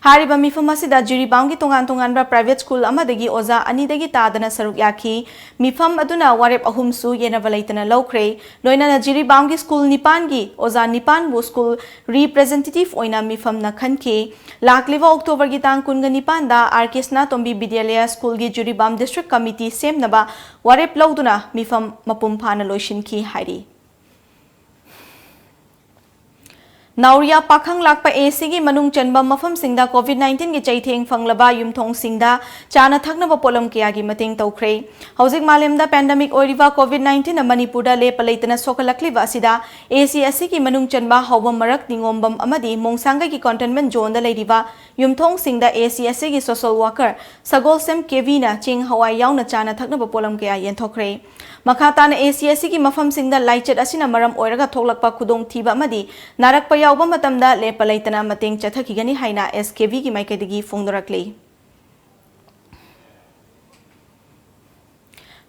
hariba mifam asida Jiribam ki tongan ba private school amadagi oza ani dagi tadana saruk yakhi mifam aduna warep ahumsu yenaba leitana lokre loina na Jiribam ki school nipan gi oza nipan bu school representative oina mifam na khanke lakliwa October gi tang kunga nipan da Arkesna Tombi Bidyalaya School gi Jiribam District Committee sem naba warep lauduna mifam mapum phana loishin ki hairi Nauria pakhang lakpa AC gi manung chanba mafam singda COVID-19 gi chaitheng fanglaba yumthong singda chana thakna ba polam kya gi mateng tawkhre hojik malemda pandemic oiriva COVID-19 na Manipur da le palaitana sokalakli ba sida AC gi manung chanba hawam marak ningombam amadi mongsanga gi containment zone da leiriva yumthong singda AC gi social worker sagol sem KV na ching hawai yauna chana thakna ba polam kya yenthokre makhatana AC gi mafam singda laichet asina maram oiraga thoklakpa khudong thiba amadi narak yauba matamda lepa laitana mateng chathakigani haina SKV gi maikadigi fongdorakli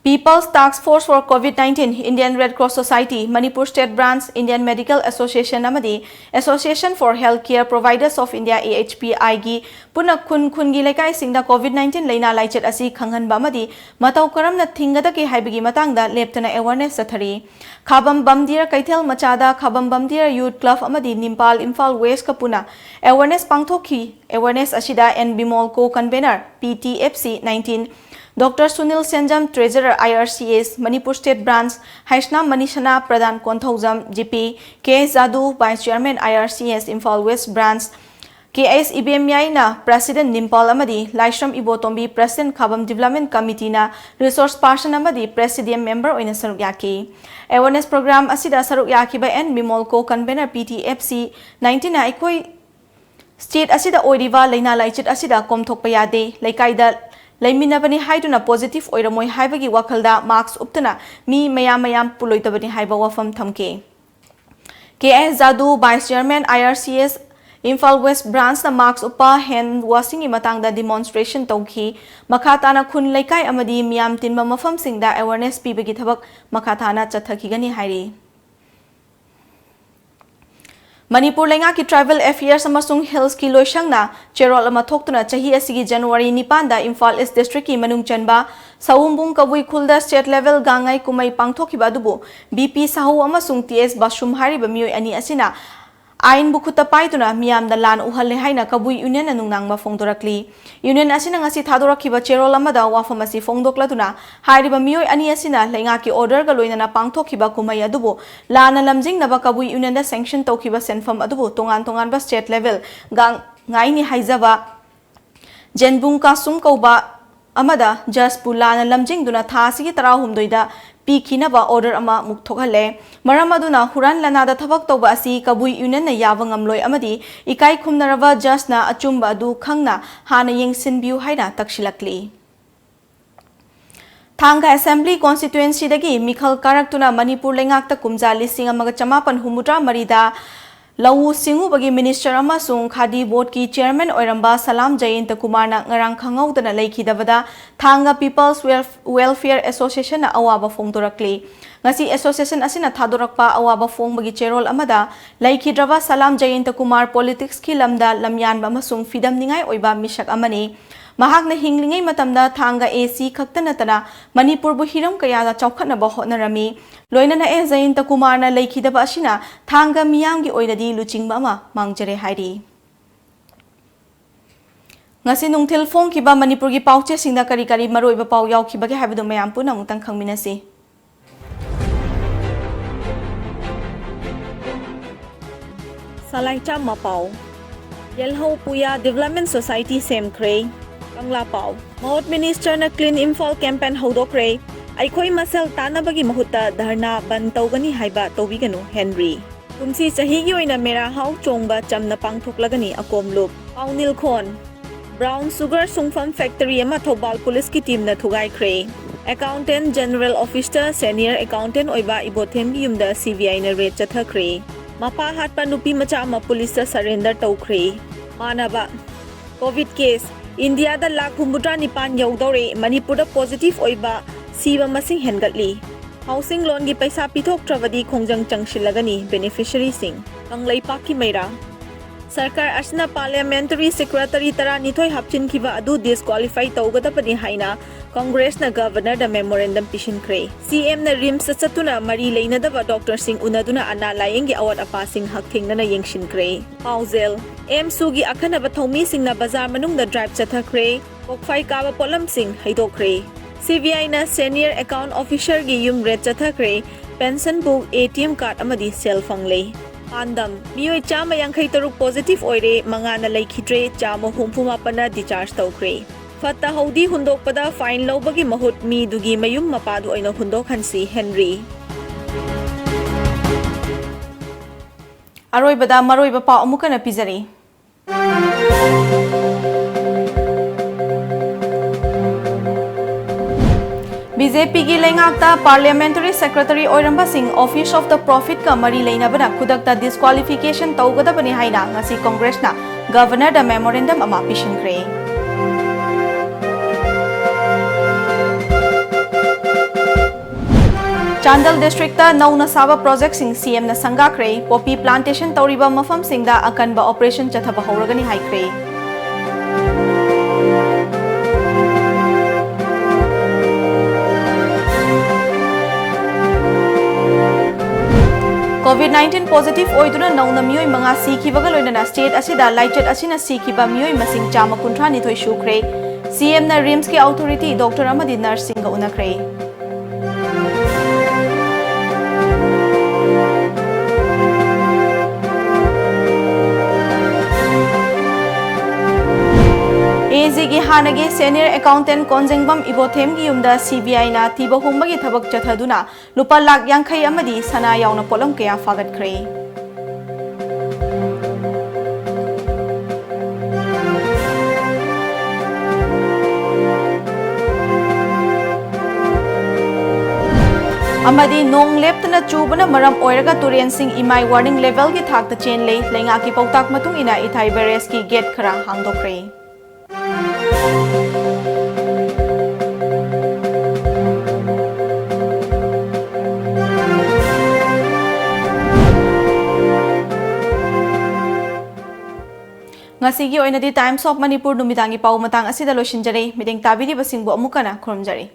People's Task Force for COVID-19 Indian Red Cross Society Manipur State Branch Indian Medical Association amadi Association for Healthcare Providers of India AHPI gi punak khun gi lekai singda COVID-19 leina laichet asi khanghan ba amadi matau karamna thingada ki haibigi matangda leptana awareness sathari Khabam Bamdir Kaithel Machada Khabam Bamdir Youth Club amadi Nimpal Imphal West kapuna awareness pangthokhi awareness asida NBMOL co convener PTFC 19 Dr. Sunil Senjam Treasurer IRCS Manipur State Branch Haishna Manishana Pradhan Konthaujam GP K Zadu Vice Chairman IRCS Imphal West Branch KS IBMI na President Nimpal amadi Laishram Ibotombi President Khabam Development Committee na Resource Person amadi Presidium Member oina saruk yaki awareness program asida saruk yaki ba and Bimol co convener PTFC 19 na ikoi state asida oiriva leina laichet asida komthokpa yade laikaida Laiminabani haiduna positive oiramoi haibagi wakalda marks uptana mi mayam puloitabani haiba wafam thamke KS Zadu Vice Chairman IRCS Imphal West Branch na marks upa hand washing imatangda demonstration tawki makhatana khun laikai amadi miyam tinba mafam singda awareness pibagi thabak makhatana chathakigani hairi Manipur lenga ki Tribal Affairs amasung Hills ki loisangna cherol ama thoktuna chahi asigi January 9 da Imphal East District ki manung chanba Saumbung Kabui Khulda State Level gangai kumai pangthokiba dubu BP Sahu amasung TS Bashum hari bamioi ani asina Ain bukhuta paituna miyam da lan uhalle haina kabui union na nungnang ma fongdorakli. Union asina ngasi thadorakhiba cherol amada wafam asi fongdokladuna hairiba miyoi ani asina lenga ki order ga loina na pangthokhiba kumai adubu lana lamjing naba kabui union da sanction tokhiba senfam adubu tongan ba state level gang ngaini haizaba jenbung kasum kauba amada just pulana lamjing duna thasi ki tarahumdoida Pikinaba order ama mukthokhalle maramaduna huran lanada thabak toba asi kabui union na yawangam loi amadi ikai khumnaraba just na achumba du khangna hana yengsinbiu haina takshilakli Thanga Assembly constituency dagi Mikhal Karaktuna Manipur lengakta kumja lising amaga chamapan humutra marida Lau Singu bagi Minister amasung Khadi Board ki Chairman oiramba Salam Jayanta Kumar na ngarang khangau dana laikhidabada Thanga People's Welfare Association na awaba fongdorakli. Ngasi association asina thadorakpa awaba fong bagi cherol amada laikhidraba Salam Jayanta Kumar politics ki lamda lamyan amasung fidam ningai oiba misak amani. Mahak na hinglingai matamda Thanga AC khaktanatana Manipur bu hiram kaya da chawkhatna ba hotnarami loina na Jayanta Kumar na laikhidaba asina Thanga miyamgi oinadi luchingba ama mangjare hairi ngasi nungthil phong kiba Manipur gi pauche singda kari maroiba pau yaw khibage habdu mayam puna mutang khangminasi Salaicha mapau Yelho Puya Development Society Semkre Kangla Pau Mahot Minister na Clean Imphal campaign hodokre Aikoi masal tanabagi mahuta dharna ban tawgani haiba tawbiganu Henry Kumsi chahigi oina mera hau chongba chamna pangthoklagani akomlup Paunil Khon Brown Sugar Sungfam Factory ama Thobal Police ki team na thugai kre Accountant General Officer Senior Accountant oiba ibothem gi yumda CBI na raid chathakre Mapa hatpa nupi macha ama police surrender tawkre Manaba COVID case India da lakh humudra nipan yaudore Manipur da positive oiba siba masing hengatli housing loan gi paisa pithok travadi khongjang changshilagani beneficiary sing kanglai paki maira sarkar asna parliamentary secretary tara nithoi hapchin kiba adu disqualify tawgadapani haina congress na governor da memorandum pishin kre cm na rims chatuna mari leina da dr singh unaduna ana layeng gi awat apa sing hakthing na yengshin kre pauzel msu gi akhana ba thomi sing na bazar manung da drive chathakre kokfai ka ba polam sing haidokre CBI na Senior Account Officer gi yum red chathakre pension book ATM card amadi cell phone lei Andam miyoi chama yankhai taruk positive oire mangana laikhidre chama humphuma pana discharge tawkre Fatta hodi hundok pada fine lobagi mahut mi dugi mayum mapadu oina hundok hansi Henry Aroi bada maroi bapa amuka na pizari BJP gi lengakta Parliamentary Secretary Oiramba Singh Office of the Profit ka mari leina bana kudakta disqualification tawgada bani haina ngasi Congress na Governor da memorandum ama pishin kre Chandal District ta nauna saba project sing CM na sanga kre poppy plantation tawriba mafam singda akanba operation chathaba horagani hai kre COVID-19 positive oiduna nauna miyoi manga sikhibaga loinana state asida lighted asina sikhiba miyoi masing chama kunthra ni thoi shukre CM na RIMS ki authority Dr. Amadi nursing ga unakre AZ gi hanagi senior accountant konjengbam ibothem gi yumda CBI na tiba humbagi thabak chathaduna lupa lakh yankhai amadi sana yauna polam kaya fagat kre amadi nong leptana chubana maram oiraga turen sing imai warning level gi thakta chen le lenga ki pautak matung ina ithai beres ki gate khara hangdokre Ngasigi oinadi Times of Manipur numidangi pau matang asida losinjare mideng tabiri basingbo amukana khurumjare